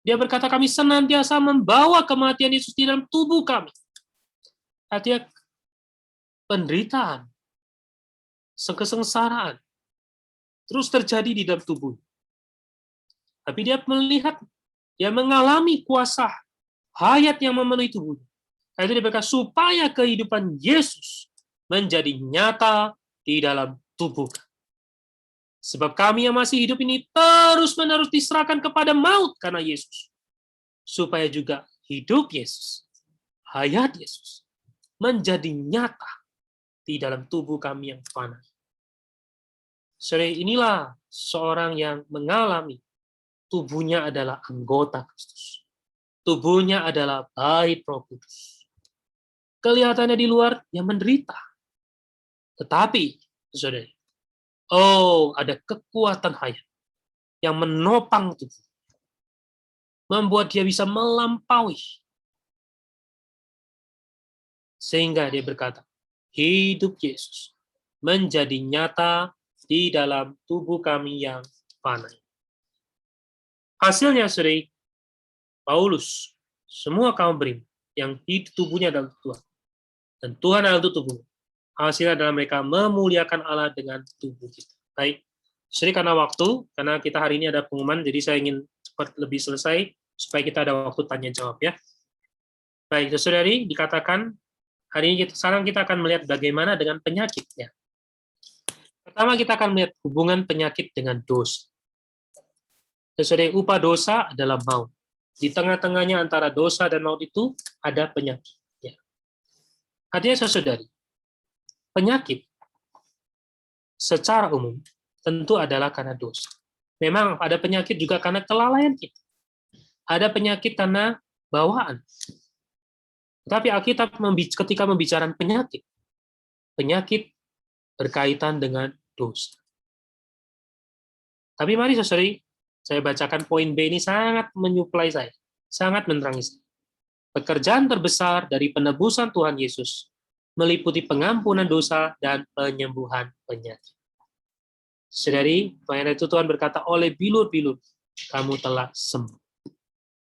Dia berkata, kami senantiasa membawa kematian Yesus di dalam tubuh kami. Artinya, penderitaan, kesengsaraan, terus terjadi di dalam tubuh. Tapi dia melihat, dia mengalami kuasa hayat yang memenuhi tubuhnya. Itu dia berkata, supaya kehidupan Yesus menjadi nyata di dalam tubuh. Sebab kami yang masih hidup ini terus-menerus diserahkan kepada maut karena Yesus. Supaya juga hidup Yesus, hayat Yesus, menjadi nyata di dalam tubuh kami yang fana. Saudara, inilah seorang yang mengalami tubuhnya adalah anggota Kristus. Tubuhnya adalah bait Roh Kudus. Kelihatannya di luar yang menderita. Tetapi, saudara, ada kekuatan hayat yang menopang tubuh. Membuat dia bisa melampaui. Sehingga dia berkata, hidup Yesus menjadi nyata di dalam tubuh kami yang fana. Hasilnya, saudara, Paulus, semua kaum beriman yang hidup tubuhnya dalam Tuhan, dan Tuhan adalah tubuhnya. Hasilnya adalah mereka memuliakan Allah dengan tubuh kita. Baik, saudara, karena waktu, karena kita hari ini ada pengumuman, jadi saya ingin cepat lebih selesai, supaya kita ada waktu tanya jawab ya. Baik, saudari, dikatakan hari ini sekarang kita akan melihat bagaimana dengan penyakitnya. Pertama kita akan melihat hubungan penyakit dengan dosa. Saudari, upah dosa adalah maut. Di tengah-tengahnya antara dosa dan maut itu ada penyakit. Ya. Artinya saudari, penyakit secara umum tentu adalah karena dosa. Memang ada penyakit juga karena kelalaian kita. Ada penyakit karena bawaan. Tapi Alkitab ketika membicarakan penyakit berkaitan dengan dosa. Tapi mari saudari, saya bacakan poin B ini sangat menyuplai saya, sangat menerangi saya. Pekerjaan terbesar dari penebusan Tuhan Yesus meliputi pengampunan dosa dan penyembuhan penyakit. Saudari, karena itu Tuhan berkata, oleh bilur-bilur kamu telah sembuh.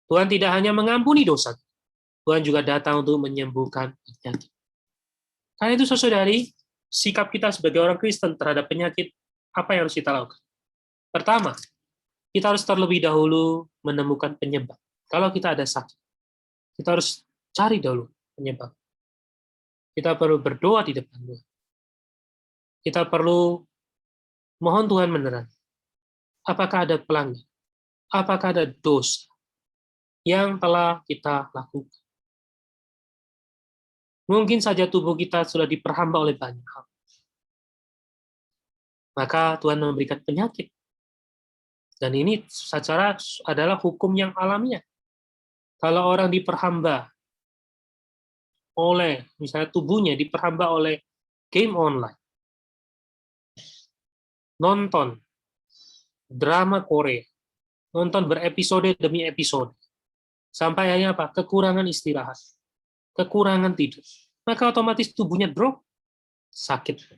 Tuhan tidak hanya mengampuni dosa, Tuhan juga datang untuk menyembuhkan penyakit. Karena itu saudari, sikap kita sebagai orang Kristen terhadap penyakit, apa yang harus kita lakukan? Pertama, kita harus terlebih dahulu menemukan penyebab. Kalau kita ada sakit, kita harus cari dahulu penyebab. Kita perlu berdoa di depan Tuhan. Kita perlu mohon Tuhan menerangi. Apakah ada pelanggaran? Apakah ada dosa yang telah kita lakukan? Mungkin saja tubuh kita sudah diperhamba oleh banyak hal. Maka Tuhan memberikan penyakit. Dan ini secara adalah hukum yang alamiah. Kalau orang diperhamba oleh, misalnya tubuhnya diperhamba oleh game online, nonton drama Korea, nonton berepisode demi episode, sampai akhirnya apa? Kekurangan istirahat, kekurangan tidur. Maka otomatis tubuhnya drop, sakit.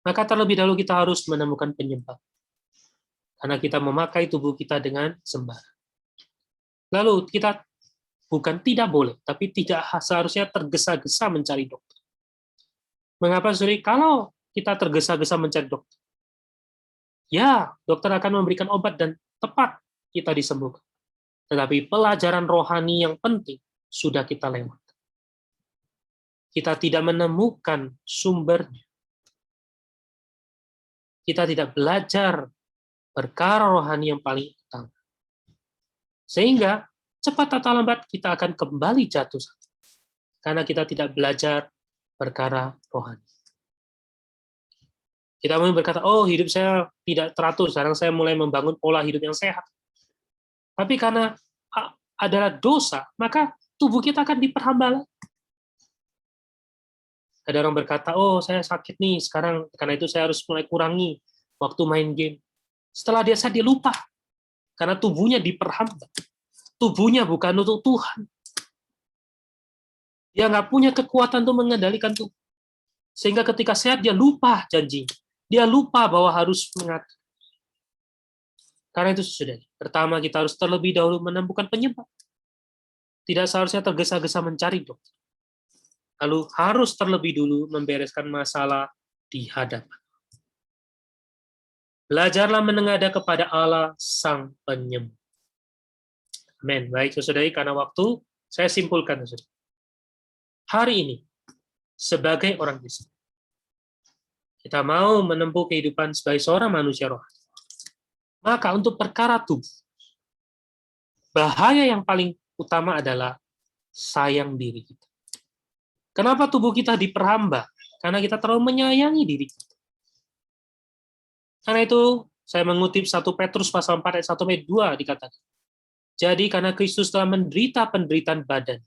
Maka terlebih dahulu kita harus menemukan penyebab. Karena kita memakai tubuh kita dengan sembarang. Lalu kita bukan tidak boleh, tapi tidak seharusnya tergesa-gesa mencari dokter. Mengapa, saudari? Kalau kita tergesa-gesa mencari dokter, ya, dokter akan memberikan obat dan tepat kita disembuhkan. Tetapi pelajaran rohani yang penting sudah kita lewati. Kita tidak menemukan sumbernya. Kita tidak belajar perkara rohani yang paling utama. Sehingga cepat atau lambat kita akan kembali jatuh sakit. Karena kita tidak belajar perkara rohani. Kita mungkin berkata, hidup saya tidak teratur, sekarang saya mulai membangun pola hidup yang sehat. Tapi karena adalah dosa, maka tubuh kita akan diperhamba. Ada orang berkata, saya sakit nih, sekarang karena itu saya harus mulai kurangi waktu main game. Setelah dia sadar, dia lupa. Karena tubuhnya diperhamba. Tubuhnya bukan untuk Tuhan. Dia nggak punya kekuatan untuk mengendalikan tubuh. Sehingga ketika sehat, dia lupa janji. Dia lupa bahwa harus mengatur. Karena itu, saudara, pertama kita harus terlebih dahulu menemukan penyebab. Tidak seharusnya tergesa-gesa mencari dokter. Lalu harus terlebih dulu membereskan masalah di hadapan. Belajarlah menengadah kepada Allah Sang Penyembuh. Amin. Baik, saudari, karena waktu, saya simpulkan, saudari. Hari ini, sebagai orang Kristen, kita mau menempuh kehidupan sebagai seorang manusia rohani, maka untuk perkara tubuh, bahaya yang paling utama adalah sayang diri kita. Kenapa tubuh kita diperhamba? Karena kita terlalu menyayangi diri kita. Karena itu, saya mengutip 1 Petrus pasal 4 ayat 1-2 dikatakan, jadi karena Kristus telah menderita penderitaan badan,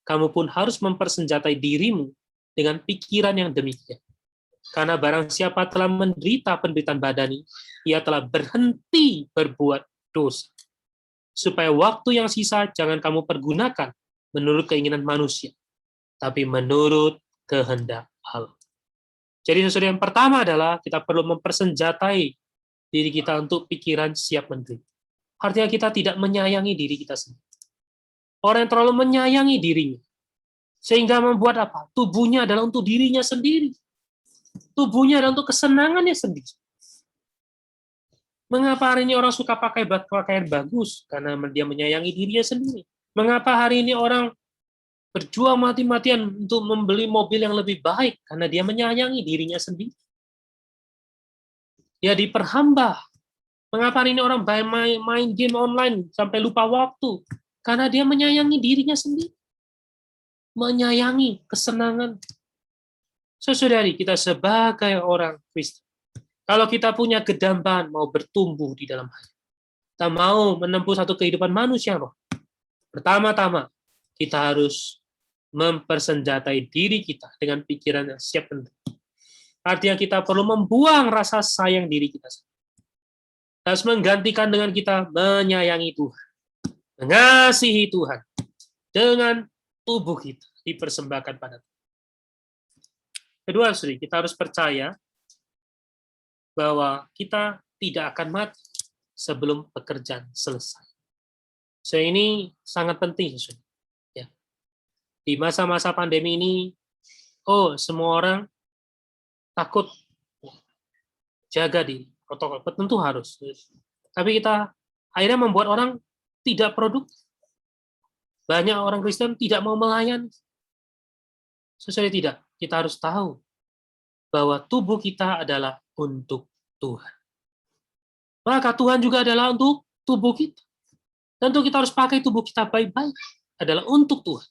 kamu pun harus mempersenjatai dirimu dengan pikiran yang demikian. Karena barang siapa telah menderita penderitaan badani, ia telah berhenti berbuat dosa. Supaya waktu yang sisa jangan kamu pergunakan menurut keinginan manusia, tapi menurut kehendak Allah. Jadi sesuatu yang pertama adalah kita perlu mempersenjatai diri kita untuk pikiran siap menderita. Artinya kita tidak menyayangi diri kita sendiri. Orang yang terlalu menyayangi dirinya, sehingga membuat apa? Tubuhnya adalah untuk dirinya sendiri. Tubuhnya adalah untuk kesenangannya sendiri. Mengapa hari ini orang suka pakai pakaian bagus? Karena dia menyayangi dirinya sendiri. Mengapa hari ini orang berjuang mati-matian untuk membeli mobil yang lebih baik? Karena dia menyayangi dirinya sendiri. Dia diperhamba. Mengapa hari ini orang main game online sampai lupa waktu? Karena dia menyayangi dirinya sendiri. Menyayangi kesenangan. Saudari, kita sebagai orang Kristen, kalau kita punya kedambaan mau bertumbuh di dalam hati, kita mau menempuh satu kehidupan manusia roh, pertama-tama kita harus mempersenjatai diri kita dengan pikiran yang siap menderita. Artinya kita perlu membuang rasa sayang diri kita. Harus menggantikan dengan kita menyayangi Tuhan, mengasihi Tuhan, dengan tubuh kita dipersembahkan pada Tuhan. Kedua, kita harus percaya bahwa kita tidak akan mati sebelum pekerjaan selesai. So, ini sangat penting. Ya. Di masa-masa pandemi ini, semua orang takut, jaga diri, protokol tentu harus. Tapi kita akhirnya membuat orang tidak produktif. Banyak orang Kristen tidak mau melayani. Sesuai tidak, kita harus tahu bahwa tubuh kita adalah untuk Tuhan. Maka Tuhan juga adalah untuk tubuh kita. Tentu kita harus pakai tubuh kita baik-baik. Adalah untuk Tuhan.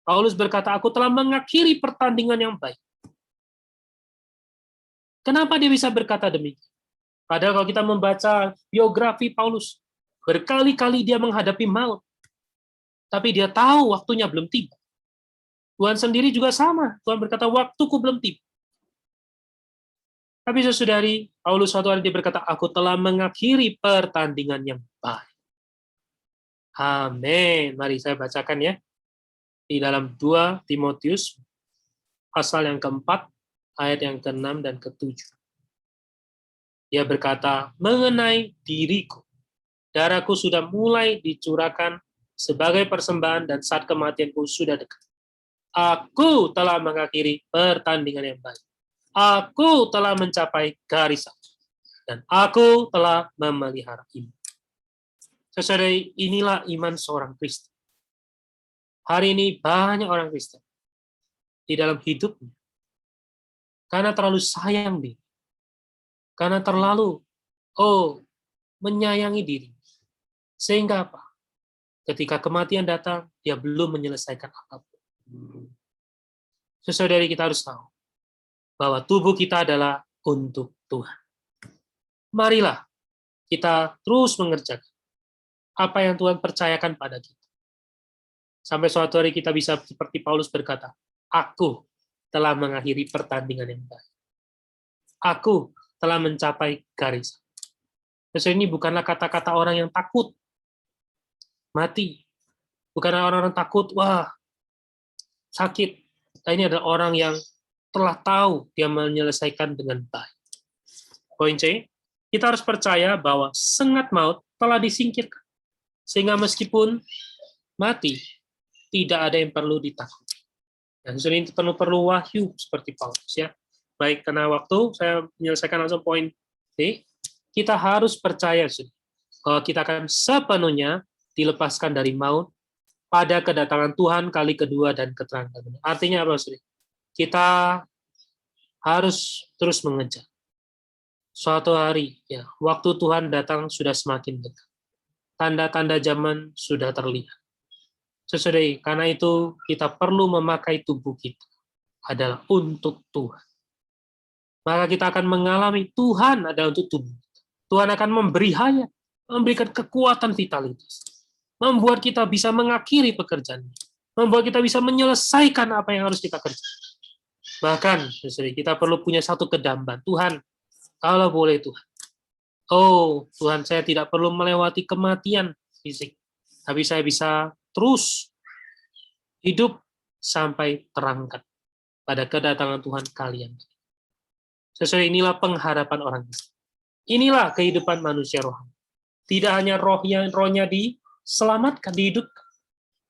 Paulus berkata, aku telah mengakhiri pertandingan yang baik. Kenapa dia bisa berkata demikian? Padahal kalau kita membaca biografi Paulus, berkali-kali dia menghadapi maut. Tapi dia tahu waktunya belum tiba. Tuhan sendiri juga sama. Tuhan berkata, waktuku belum tiba. Tapi saudari, Paulus suatu hari dia berkata, aku telah mengakhiri pertandingan yang baik. Amin. Mari saya bacakan ya. Di dalam 2 Timotius, pasal yang keempat, ayat yang ke-6 dan ke-7. Dia berkata, mengenai diriku, darahku sudah mulai dicurahkan sebagai persembahan dan saat kematianku sudah dekat. Aku telah mengakhiri pertandingan yang baik. Aku telah mencapai garis akhir. Dan aku telah memelihara iman. Saudara, inilah iman seorang Kristen. Hari ini banyak orang Kristen di dalam hidupnya karena terlalu sayang diri. Karena terlalu menyayangi diri. Sehingga apa? Ketika kematian datang, dia belum menyelesaikan apapun. Saudari, kita harus tahu bahwa tubuh kita adalah untuk Tuhan. Marilah kita terus mengerjakan apa yang Tuhan percayakan pada kita. Sampai suatu hari kita bisa seperti Paulus berkata, aku telah mengakhiri pertandingan yang baik. Aku telah mencapai garis. Ini bukanlah kata-kata orang yang takut mati. Bukanlah orang-orang takut, sakit. Ini adalah orang yang telah tahu dia menyelesaikan dengan baik. Poin C, kita harus percaya bahwa sengat maut telah disingkirkan. Sehingga meskipun mati, tidak ada yang perlu ditakuti. Dan ini perlu wahyu seperti Paulus ya. Baik, karena waktu saya menyelesaikan langsung poin D. Kita harus percaya bahwa kita akan sepenuhnya dilepaskan dari maut pada kedatangan Tuhan kali kedua dan keterangan. Artinya apa, saudara? Kita harus terus mengejar. Suatu hari, ya, waktu Tuhan datang sudah semakin dekat. Tanda-tanda zaman sudah terlihat. Saudari, karena itu kita perlu memakai tubuh kita adalah untuk Tuhan. Maka kita akan mengalami Tuhan adalah untuk tubuh. Tuhan akan memberi hayat, memberikan kekuatan vitalitas, membuat kita bisa mengakhiri pekerjaan, membuat kita bisa menyelesaikan apa yang harus kita kerjakan. Bahkan, saudari, kita perlu punya satu kedamban. Tuhan, kalau boleh Tuhan. Oh, Tuhan, saya tidak perlu melewati kematian fisik, tapi saya bisa terus hidup sampai terangkat pada kedatangan Tuhan kalian. Sesuai inilah pengharapan orang Kristen. Inilah kehidupan manusia rohani. Tidak hanya rohnya diselamatkan, dihidupkan.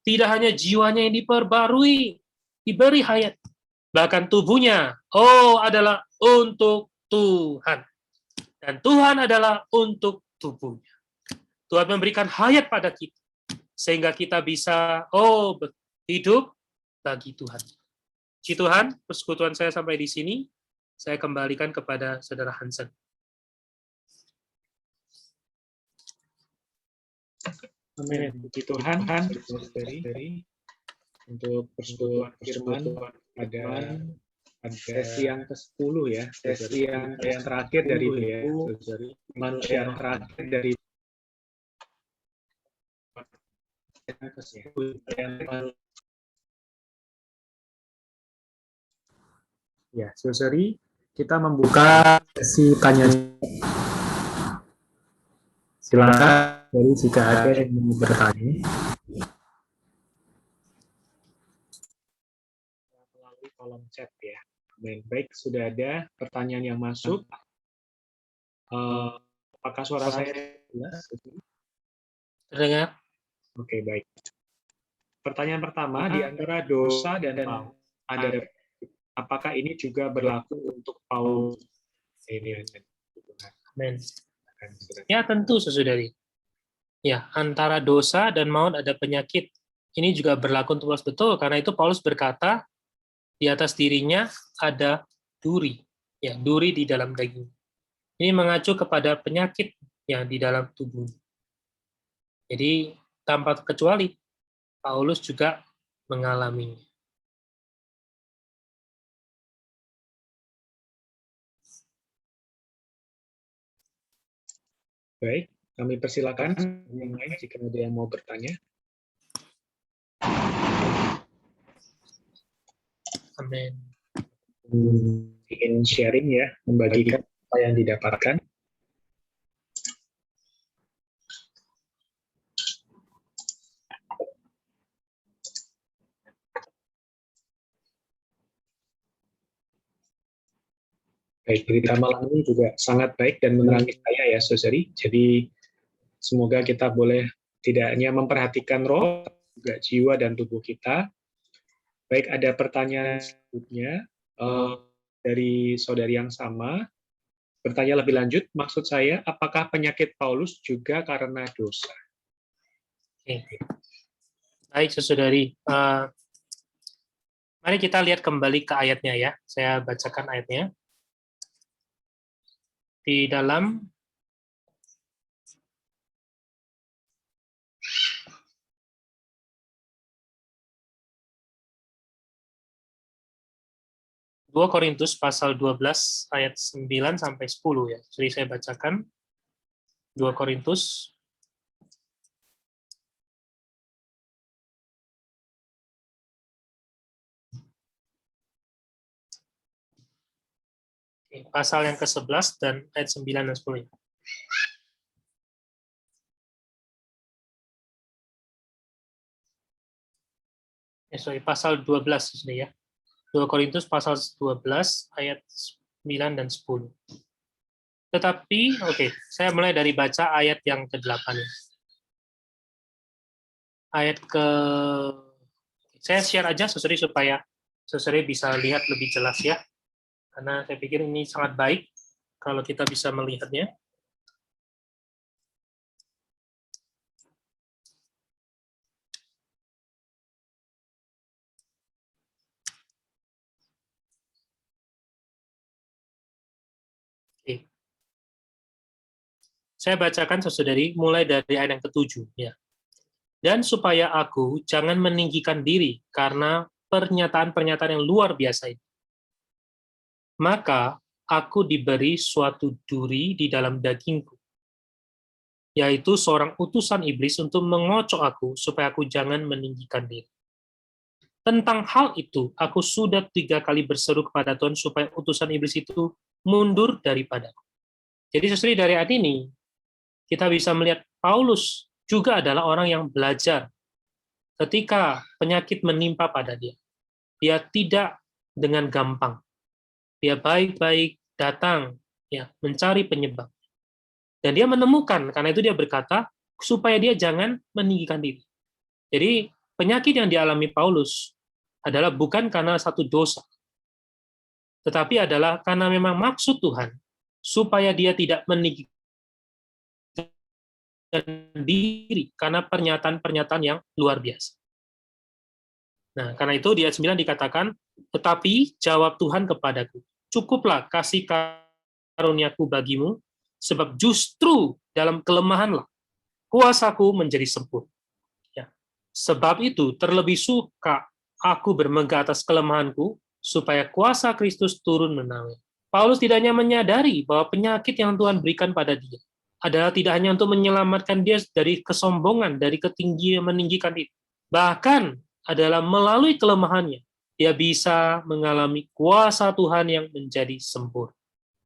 Tidak hanya jiwanya yang diperbarui, diberi hayat. Bahkan tubuhnya, adalah untuk Tuhan. Dan Tuhan adalah untuk tubuhnya. Tuhan memberikan hayat pada kita. Sehingga kita bisa, hidup bagi Tuhan. Puji Tuhan, persekutuan saya sampai di sini. Saya kembalikan kepada Saudara Hansen. Amin. Puji Tuhan, dari untuk persekutuan firman pada sesi yang ke-10 ya, sesi yang terakhir dari manusia terakhir dari ya, saudari, kita membuka sesi tanya. Silakan dari jika ada yang mau bertanya. Melalui kolom chat ya. Baik, sudah ada pertanyaan yang masuk. Apakah suara saya jelas? Terdengar? Oke, baik. Pertanyaan pertama, di antara dosa dan maut, apakah ini juga berlaku untuk Paulus? Amin. Ya, tentu, saudari. Ya, antara dosa dan maut ada penyakit. Ini juga berlaku untuk Paulus, betul. Karena itu Paulus berkata, di atas dirinya ada duri. Ya, duri di dalam daging. Ini mengacu kepada penyakit yang di dalam tubuh. Jadi, tanpa kecuali, Paulus juga mengalaminya. Baik, kami persilakan yang lain jika ada yang mau bertanya. Amin. Ingin sharing ya, membagikan apa yang didapatkan. Baik, berita malam ini juga sangat baik dan menerangi saya ya, saudari. Jadi semoga kita boleh tidak hanya memperhatikan roh, juga jiwa dan tubuh kita. Baik, ada pertanyaan selanjutnya dari saudari yang sama. Bertanya lebih lanjut, maksud saya, apakah penyakit Paulus juga karena dosa? Oke. Baik, saudari. Mari kita lihat kembali ke ayatnya ya. Saya bacakan ayatnya. Di dalam Dua Korintus pasal 12 ayat 9 sampai 10 ya. Jadi saya bacakan 2 Korintus pasal yang ke-11 dan ayat 9 dan 10. Pasal 12 di sini ya. 2 Korintus pasal 12 ayat 9 dan 10. Tetapi, saya mulai dari baca ayat yang ke-8. Saya share aja saudari supaya saudari bisa lihat lebih jelas ya. Karena saya pikir ini sangat baik kalau kita bisa melihatnya. Saya bacakan saudari mulai dari ayat yang ke-7 ya. Dan supaya aku jangan meninggikan diri karena pernyataan-pernyataan yang luar biasa itu. Maka aku diberi suatu duri di dalam dagingku, yaitu seorang utusan iblis untuk mengocok aku supaya aku jangan meninggikan diri. Tentang hal itu, aku sudah 3 kali berseru kepada Tuhan supaya utusan iblis itu mundur daripadaku. Jadi saudari dari ayat ini, kita bisa melihat Paulus juga adalah orang yang belajar ketika penyakit menimpa pada dia. Dia tidak dengan gampang. Dia baik-baik datang ya mencari penyebab. Dan dia menemukan, karena itu dia berkata, supaya dia jangan meninggikan diri. Jadi penyakit yang dialami Paulus adalah bukan karena satu dosa, tetapi adalah karena memang maksud Tuhan supaya dia tidak meninggikan diri karena pernyataan-pernyataan yang luar biasa. Nah, karena itu di ayat 9 dikatakan, tetapi jawab Tuhan kepadaku, cukuplah kasih karuniaku bagimu, sebab justru dalam kelemahanlah kuasaku menjadi sempurna. Ya. Sebab itu terlebih suka aku bermegah atas kelemahanku, supaya kuasa Kristus turun menawi. Paulus tidak hanya menyadari bahwa penyakit yang Tuhan berikan pada dia adalah tidak hanya untuk menyelamatkan dia dari kesombongan, dari ketinggian meninggikan itu. Bahkan adalah melalui kelemahannya, dia bisa mengalami kuasa Tuhan yang menjadi sempurna.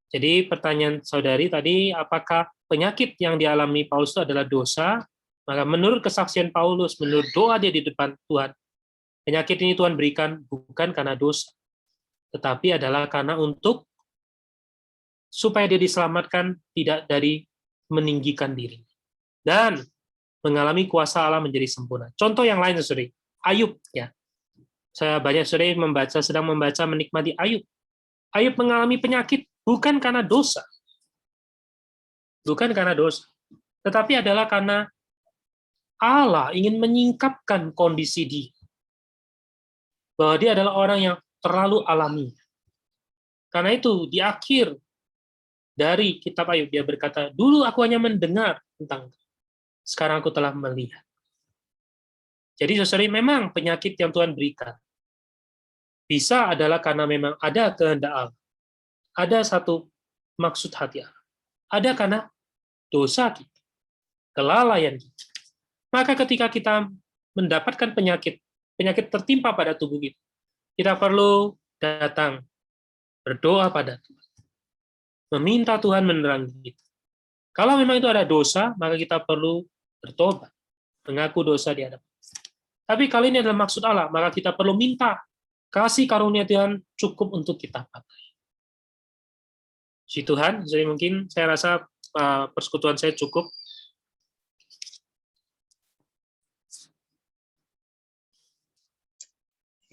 Jadi pertanyaan saudari tadi, apakah penyakit yang dialami Paulus itu adalah dosa? Maka menurut kesaksian Paulus, menurut doa dia di depan Tuhan, penyakit ini Tuhan berikan bukan karena dosa, tetapi adalah karena untuk supaya dia diselamatkan tidak dari meninggikan diri dan mengalami kuasa Allah menjadi sempurna. Contoh yang lain, saudari, Ayub ya. Saya banyak saudari sedang membaca menikmati Ayub. Ayub mengalami penyakit bukan karena dosa. Bukan karena dosa, tetapi adalah karena Allah ingin menyingkapkan kondisi dia. Bahwa dia adalah orang yang terlalu alami. Karena itu di akhir dari kitab Ayub dia berkata, dulu aku hanya mendengar tentang itu. Sekarang aku telah melihat. Jadi saudari, memang penyakit yang Tuhan berikan bisa adalah karena memang ada kehendak Allah. Ada satu maksud hati Allah. Ada karena dosa kita, kelalaian kita. Maka ketika kita mendapatkan penyakit tertimpa pada tubuh kita perlu datang berdoa pada Tuhan. Meminta Tuhan menerangi kita. Kalau memang itu ada dosa, maka kita perlu bertobat, mengaku dosa di hadapan. Tapi kali ini adalah maksud Allah, maka kita perlu minta kasih karunia Tuhan cukup untuk kita pakai. Si Tuhan, jadi mungkin saya rasa persekutuan saya cukup.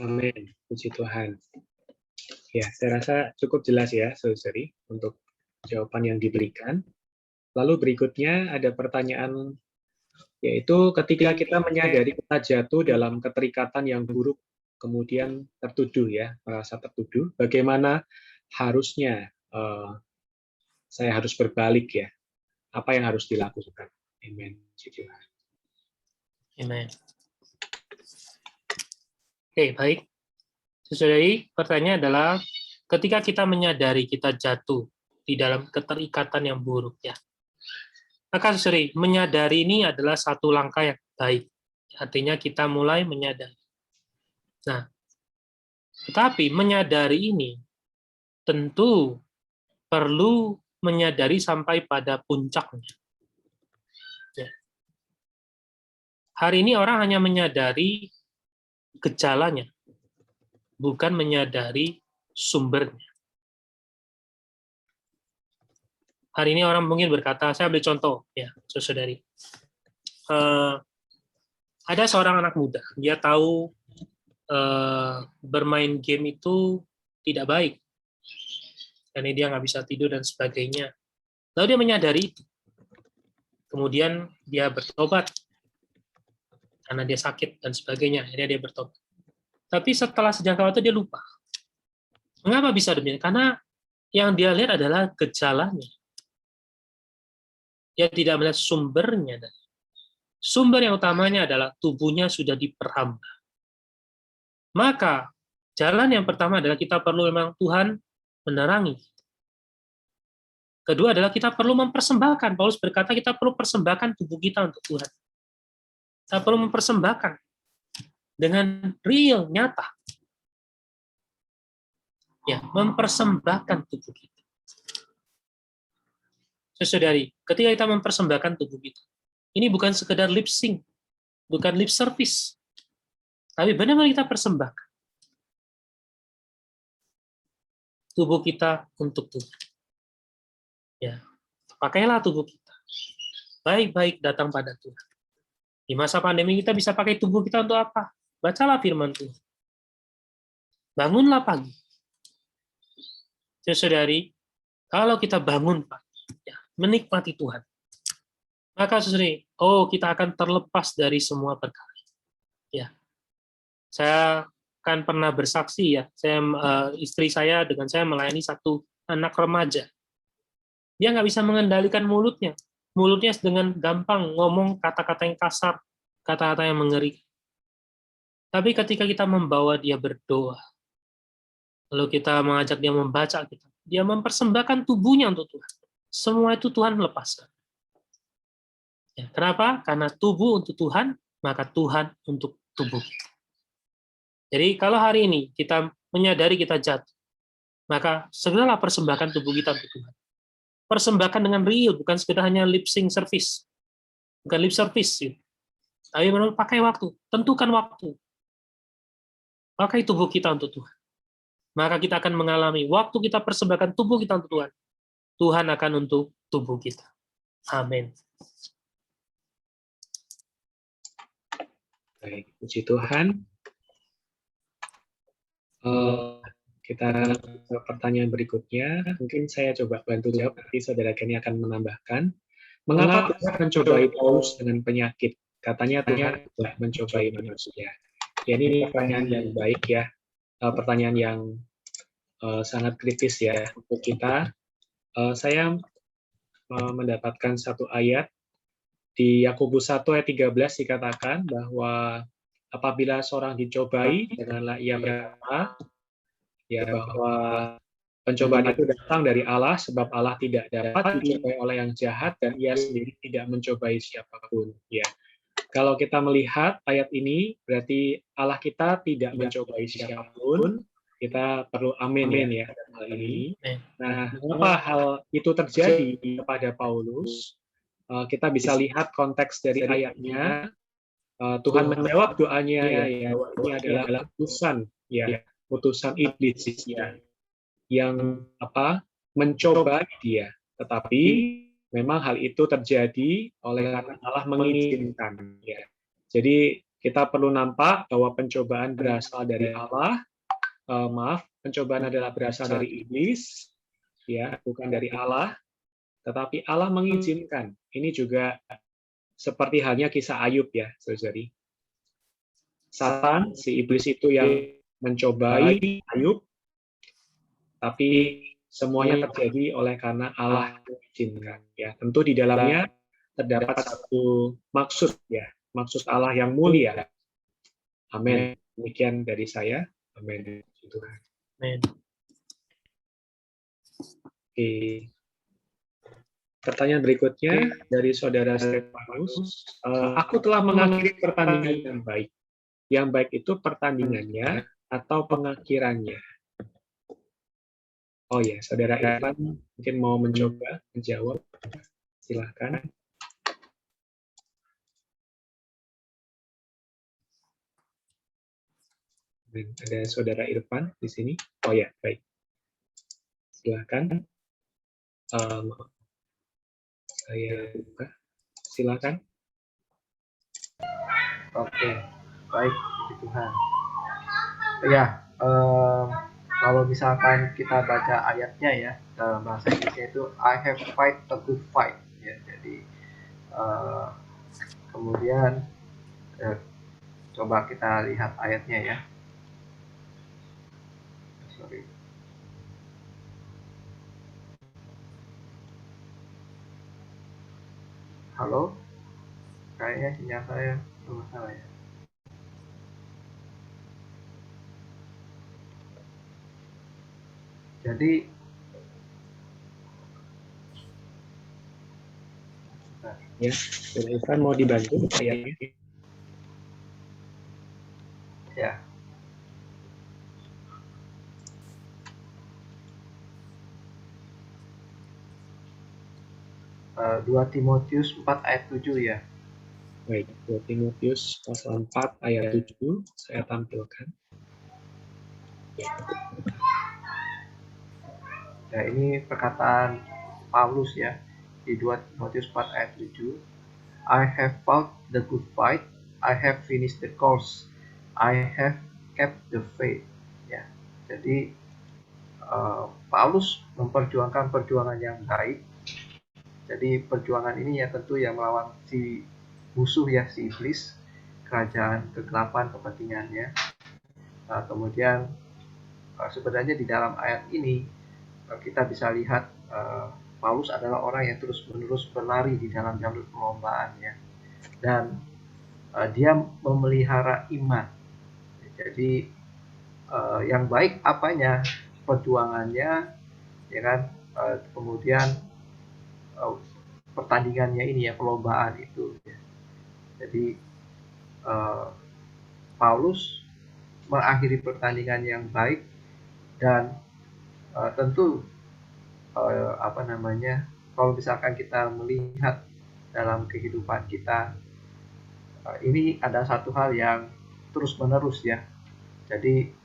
Amin, puji Tuhan. Ya, saya rasa cukup jelas ya, saudari, untuk jawaban yang diberikan. Lalu berikutnya ada pertanyaan, yaitu ketika kita menyadari kita jatuh dalam keterikatan yang buruk, kemudian tertuduh ya, merasa tertuduh, bagaimana harusnya saya harus berbalik ya? Apa yang harus dilakukan? Amin. Amen. Oke, baik. Saudari, pertanyaan adalah ketika kita menyadari kita jatuh di dalam keterikatan yang buruk ya. Maka saudari, menyadari ini adalah satu langkah yang baik. Artinya kita mulai menyadari. Nah, tetapi menyadari ini tentu perlu menyadari sampai pada puncaknya. Ya. Hari ini orang hanya menyadari gejalanya, bukan menyadari sumbernya. Hari ini orang mungkin berkata, saya ambil contoh, ya, saudari. Ada seorang anak muda, dia tahu bermain game itu tidak baik, dan dia nggak bisa tidur dan sebagainya. Lalu dia menyadari itu. Kemudian dia bertobat karena dia sakit dan sebagainya. Akhirnya dia bertobat. Tapi setelah sejangka waktu dia lupa. Mengapa bisa demikian? Karena yang dia lihat adalah gejalanya. Dia tidak melihat sumbernya. Sumber yang utamanya adalah tubuhnya sudah diperhamba. Maka jalan yang pertama adalah kita perlu memang Tuhan menerangi. Kedua adalah kita perlu mempersembahkan. Paulus berkata kita perlu persembahkan tubuh kita untuk Tuhan. Kita perlu mempersembahkan dengan real, nyata. Ya, mempersembahkan tubuh kita. Saudari, ketika kita mempersembahkan tubuh kita, ini bukan sekedar lip sync, bukan lip service, tapi benar-benar kita persembahkan tubuh kita untuk Tuhan. Ya, pakailah tubuh kita. Baik-baik datang pada Tuhan. Di masa pandemi kita bisa pakai tubuh kita untuk apa? Bacalah firman Tuhan. Bangunlah pagi. Saudari, kalau kita bangun pagi, ya, menikmati Tuhan, maka saudari, kita akan terlepas dari semua perkara. Ya, saya kan pernah bersaksi ya, istri saya dengan saya melayani satu anak remaja. Dia nggak bisa mengendalikan mulutnya. Mulutnya dengan gampang ngomong kata-kata yang kasar, kata-kata yang mengerikan. Tapi ketika kita membawa dia berdoa, lalu kita mengajak dia membaca Alkitab, dia mempersembahkan tubuhnya untuk Tuhan. Semua itu Tuhan lepaskan. Ya, kenapa? Karena tubuh untuk Tuhan, maka Tuhan untuk tubuh kita. Jadi kalau hari ini kita menyadari kita jatuh, maka segeralah persembahkan tubuh kita untuk Tuhan. Persembahkan dengan real, bukan sekedar hanya lip sync service. Bukan lip service. Gitu. Tapi memang pakai waktu, tentukan waktu. Pakai tubuh kita untuk Tuhan. Maka kita akan mengalami, waktu kita persembahkan tubuh kita untuk Tuhan, Tuhan akan untuk tubuh kita. Amin. Baik, puji Tuhan. Kita ke pertanyaan berikutnya. Mungkin saya coba bantu jawab, nanti saudara Kenny akan menambahkan. Mengapa Tuhan mencobai Paulus dengan penyakit? Katanya Tuhan tidak mencobai manusia. Ya, ini pertanyaan yang baik ya, pertanyaan yang sangat kritis ya untuk kita. Saya mendapatkan satu ayat di Yakobus 1 ayat 13 dikatakan bahwa apabila seorang dicobai, janganlah ia berkata ya bahwa pencobaan itu datang dari Allah, sebab Allah tidak dapat dicobai oleh yang jahat dan ia sendiri tidak mencobai siapapun. Ya, kalau kita melihat ayat ini, berarti Allah kita tidak mencobai siapapun. Kita perlu amin ya hal ini. Nah, mengapa hal itu terjadi kepada Paulus? Kita bisa lihat konteks dari ayatnya. Tuhan menjawab doanya ya, bahwa ini adalah utusan iblis ya, yang mencoba dia. Tetapi memang hal itu terjadi oleh karena Allah mengizinkan ya. Jadi kita perlu nampak bahwa pencobaan berasal dari Allah. Pencobaan adalah berasal dari iblis ya, bukan dari Allah. Tetapi Allah mengizinkan. Ini juga seperti halnya kisah Ayub ya, saudari. Satan, si iblis itu yang mencobai Ayub, tapi semuanya terjadi oleh karena Allah mengizinkan. Ya, tentu di dalamnya terdapat satu maksud ya, maksud Allah yang mulia. Amin. Demikian dari saya. Amin. Tuhan. Amin. Oke. Pertanyaan berikutnya dari saudara Stefanus. Aku telah mengakhiri pertandingan yang baik. Yang baik itu pertandingannya atau pengakhirannya? Oh ya, saudara Irfan mungkin mau mencoba menjawab. Silakan. Ada saudara Irfan di sini. Oh ya, baik. Silakan. Saya buka. Silakan. Oke, baik, puji Tuhan. Ya, kalau misalkan kita baca ayatnya ya, dalam bahasa Inggrisnya itu I have fight a good fight. Ya, jadi kemudian coba kita lihat ayatnya ya. Sorry. Halo, kayaknya sinyal saya bermasalah ya. Jadi, Ya, Brother Irfan mau dibantu ayatnya? ya, 2 Timotius 4 ayat 7 ya. Baik, 2 Timotius pasal 4 ayat 7 saya tampilkan. Ya, ini perkataan Paulus ya di 2 Timotius 4 ayat 7. I have fought the good fight, I have finished the course, I have kept the faith. Ya, jadi Paulus memperjuangkan perjuangan yang baik. Jadi perjuangan ini ya tentu yang melawan si musuh ya, si iblis, kerajaan kegelapan kepentingannya. Kemudian sebenarnya di dalam ayat ini kita bisa lihat Paulus adalah orang yang terus-menerus berlari di dalam jalur perlombaan ya, dan dia memelihara iman. Jadi yang baik apanya? Perjuangannya, ya kan? Kemudian pertandingannya ini ya, perlombaan itu. Ya. Jadi Paulus mengakhiri pertandingan yang baik dan tentu apa namanya, kalau misalkan kita melihat dalam kehidupan kita, ini ada satu hal yang terus menerus ya. Jadi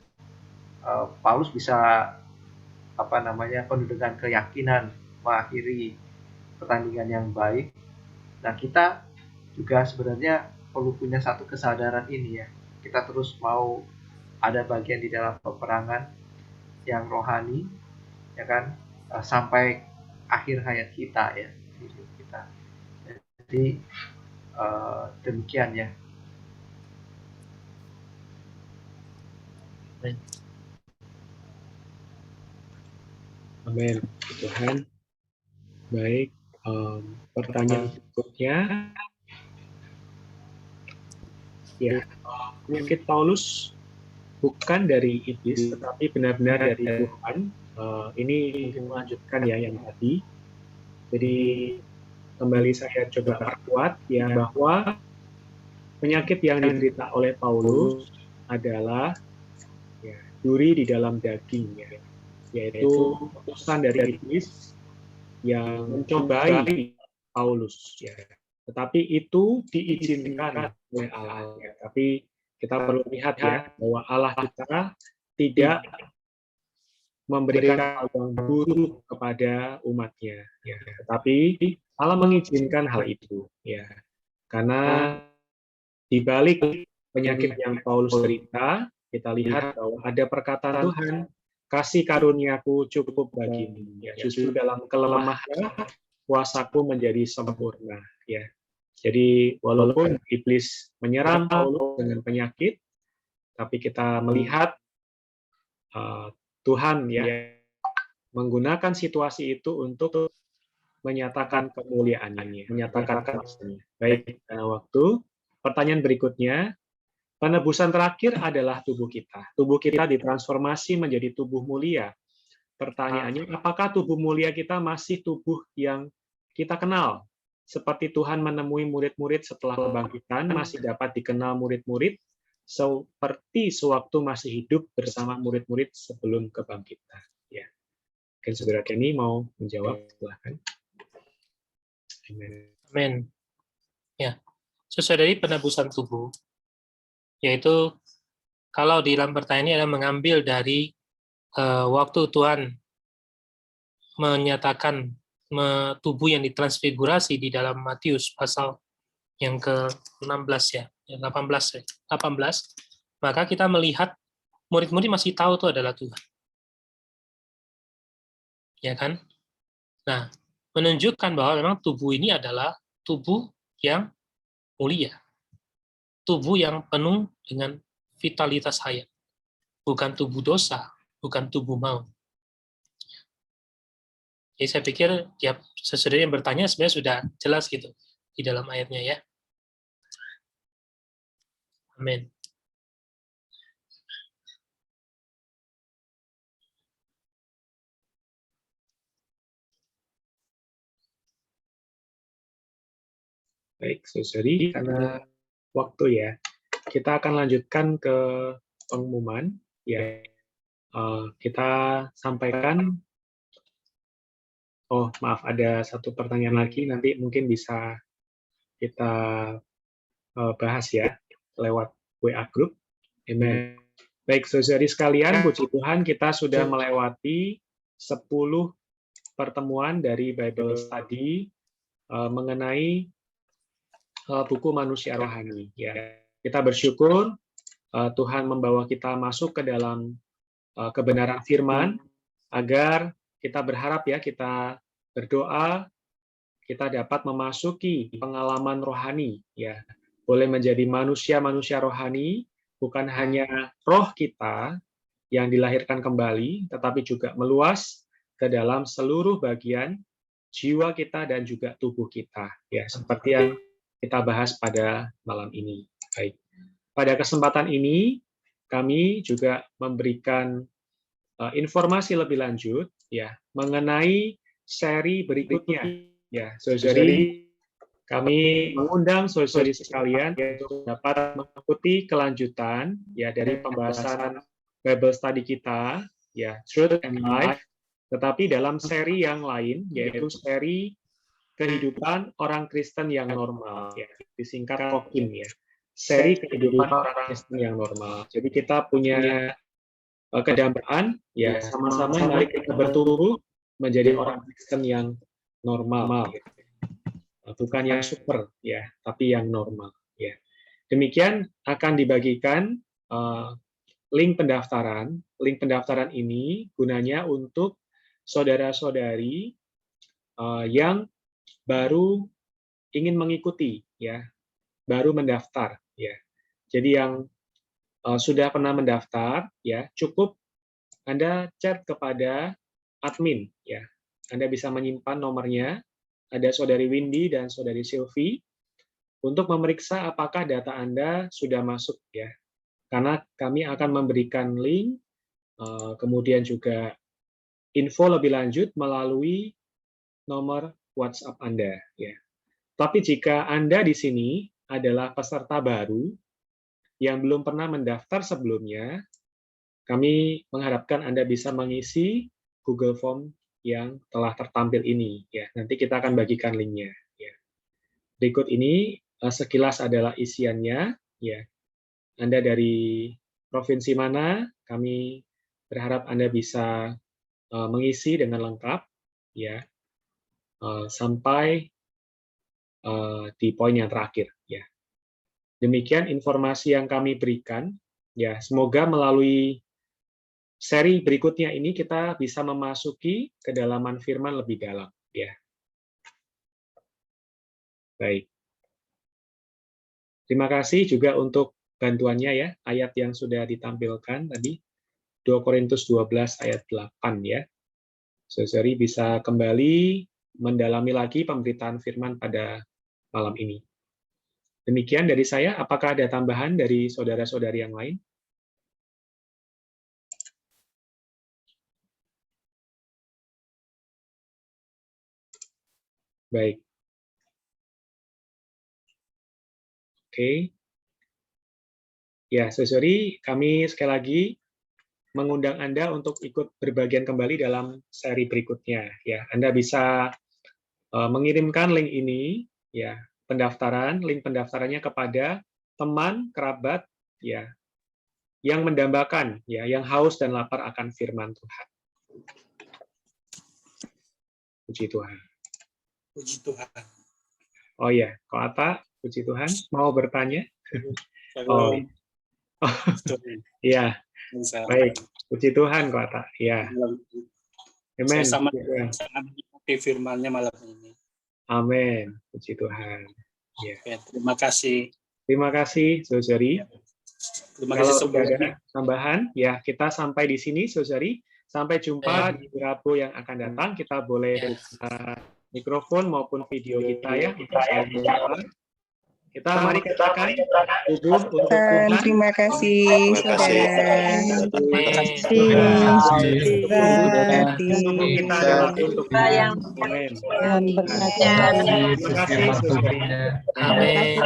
Paulus bisa apa namanya, penuh dengan keyakinan mengakhiri pertandingan yang baik. Nah, kita juga sebenarnya perlu punya satu kesadaran ini ya. Kita terus mau ada bagian di dalam peperangan yang rohani, ya kan, sampai akhir hayat kita ya, hidup kita. Jadi demikian ya. Amin. Tuhan. Baik, pertanyaan berikutnya. Ya, penyakit Paulus bukan dari iblis, tetapi benar-benar dari Tuhan. Ini mungkin melanjutkan ya yang tadi. Jadi kembali saya coba perkuat ya, bahwa penyakit yang diderita oleh Paulus adalah ya, duri di dalam dagingnya, yaitu utusan dari iblis yang mencobai Paulus ya. Tetapi itu diizinkan oleh Allah ya. Tapi kita perlu lihat ya, bahwa Allah kita tidak memberikan hal yang buruk kepada umatnya ya. Tetapi Allah mengizinkan hal itu ya. Karena di balik penyakit yang Paulus derita, kita lihat bahwa ada perkataan Tuhan, kasih karuniaku cukup bagimu. Ya, justru dalam kelemahan kuasaku menjadi sempurna. Ya, jadi walaupun iblis menyerang Paulus dengan penyakit, tapi kita melihat Tuhan ya menggunakan situasi itu untuk menyatakan kemuliaannya, menyatakan kasih-Nya. Baik, karena waktu. Pertanyaan berikutnya, penebusan terakhir adalah tubuh kita. Tubuh kita ditransformasi menjadi tubuh mulia. Pertanyaannya, apakah tubuh mulia kita masih tubuh yang kita kenal? Seperti Tuhan menemui murid-murid setelah kebangkitan, masih dapat dikenal murid-murid seperti sewaktu masih hidup bersama murid-murid sebelum kebangkitan. Ya. Mungkin Saudara Kenny mau menjawab, silahkan. Amin. Ya, sesuai dari penebusan tubuh, yaitu kalau di dalam pertanyaan ini adalah mengambil dari waktu Tuhan menyatakan tubuh yang ditransfigurasi di dalam Matius pasal yang ke-16 ya, 18 ya, 18, maka kita melihat murid-murid masih tahu itu adalah Tuhan. Ya kan? Nah, menunjukkan bahwa memang tubuh ini adalah tubuh yang mulia. Tubuh yang penuh dengan vitalitas hayat. Bukan tubuh dosa, bukan tubuh maut. Jadi saya pikir ya sesudah yang bertanya sebenarnya sudah jelas gitu. di dalam ayatnya ya. Amin. Baik, saudari, karena waktu ya, kita akan lanjutkan ke pengumuman. Ya, kita sampaikan. Oh, maaf, ada satu pertanyaan lagi. Nanti mungkin bisa kita bahas ya lewat WA Group. Amen. Baik, saudari sekalian, puji Tuhan kita sudah melewati 10 pertemuan dari Bible Study mengenai buku Manusia Rohani. Ya, kita bersyukur Tuhan membawa kita masuk ke dalam kebenaran firman, agar kita berharap ya, kita berdoa, kita dapat memasuki pengalaman rohani, ya, boleh menjadi manusia-manusia rohani, bukan hanya roh kita yang dilahirkan kembali, tetapi juga meluas ke dalam seluruh bagian jiwa kita dan juga tubuh kita, ya, seperti yang kita bahas pada malam ini. Baik. Pada kesempatan ini, kami juga memberikan informasi lebih lanjut ya mengenai seri berikutnya. Ya, saudari, kami mengundang saudari sekalian untuk dapat mengikuti kelanjutan ya dari pembahasan Bible Study kita, ya, Truth and Life, tetapi dalam seri yang lain, yaitu seri kehidupan orang Kristen yang normal, ya, disingkat KOKIM ya. Seri kehidupan orang Kristen yang normal. Jadi kita punya kedambaan, ya, sama-sama mari kita bertumbuh menjadi orang Kristen yang normal, ya. Bukan yang super, ya, tapi yang normal, ya. Demikian akan dibagikan link pendaftaran. Link pendaftaran ini gunanya untuk saudara-saudari yang baru ingin mengikuti, ya, baru mendaftar, ya. Jadi yang sudah pernah mendaftar, ya, cukup Anda chat kepada admin, ya. Anda bisa menyimpan nomornya, ada saudari Windy dan saudari Sylvie, untuk memeriksa apakah data Anda sudah masuk, ya. Karena kami akan memberikan link, kemudian juga info lebih lanjut melalui nomor WhatsApp Anda, ya. Tapi jika Anda di sini adalah peserta baru yang belum pernah mendaftar sebelumnya, kami mengharapkan Anda bisa mengisi Google Form yang telah tertampil ini. Ya, nanti kita akan bagikan linknya. Ya. Berikut ini sekilas adalah isiannya. Ya. Anda dari provinsi mana? Kami berharap Anda bisa mengisi dengan lengkap, ya, sampai di poin yang terakhir. Ya. Demikian informasi yang kami berikan. Ya, semoga melalui seri berikutnya ini kita bisa memasuki kedalaman firman lebih dalam. Ya. Baik. Terima kasih juga untuk bantuannya ya, ayat yang sudah ditampilkan tadi, 2 Korintus 12 ayat 8 ya. Saudari bisa kembali mendalami lagi pemberitaan firman pada malam ini. Demikian dari saya, apakah ada tambahan dari saudara-saudari yang lain? Baik. Oke. Ya, saudari, kami sekali lagi mengundang Anda untuk ikut berbagian kembali dalam seri berikutnya. Ya, Anda bisa mengirimkan link ini, ya, link pendaftarannya kepada teman, kerabat, ya, yang mendambakan, ya, yang haus dan lapar akan firman Tuhan. Puji Tuhan. Puji Tuhan. Oh ya, Ko Ata, puji Tuhan, mau bertanya? Oh, iya. Baik, puji Tuhan, Ko Ata. Ya. Amen. Saya sangat menikmati firman-Nya malam ini. Amin. Puji Tuhan. Ya. Oke, terima kasih. Terima kasih, saudari. Terima kasih Kalau sebelumnya. ada tambahan, ya kita sampai di sini, saudari. Sampai jumpa di Rabu yang akan datang. Kita boleh mikrofon maupun video kita ya. Kita mari katakan tubuh untuk Tuhan. Terima kasih, saudara. Tubuh kita adalah untuk Tuhan. Amin. Tuhan berkati. Terima kasih. Amin.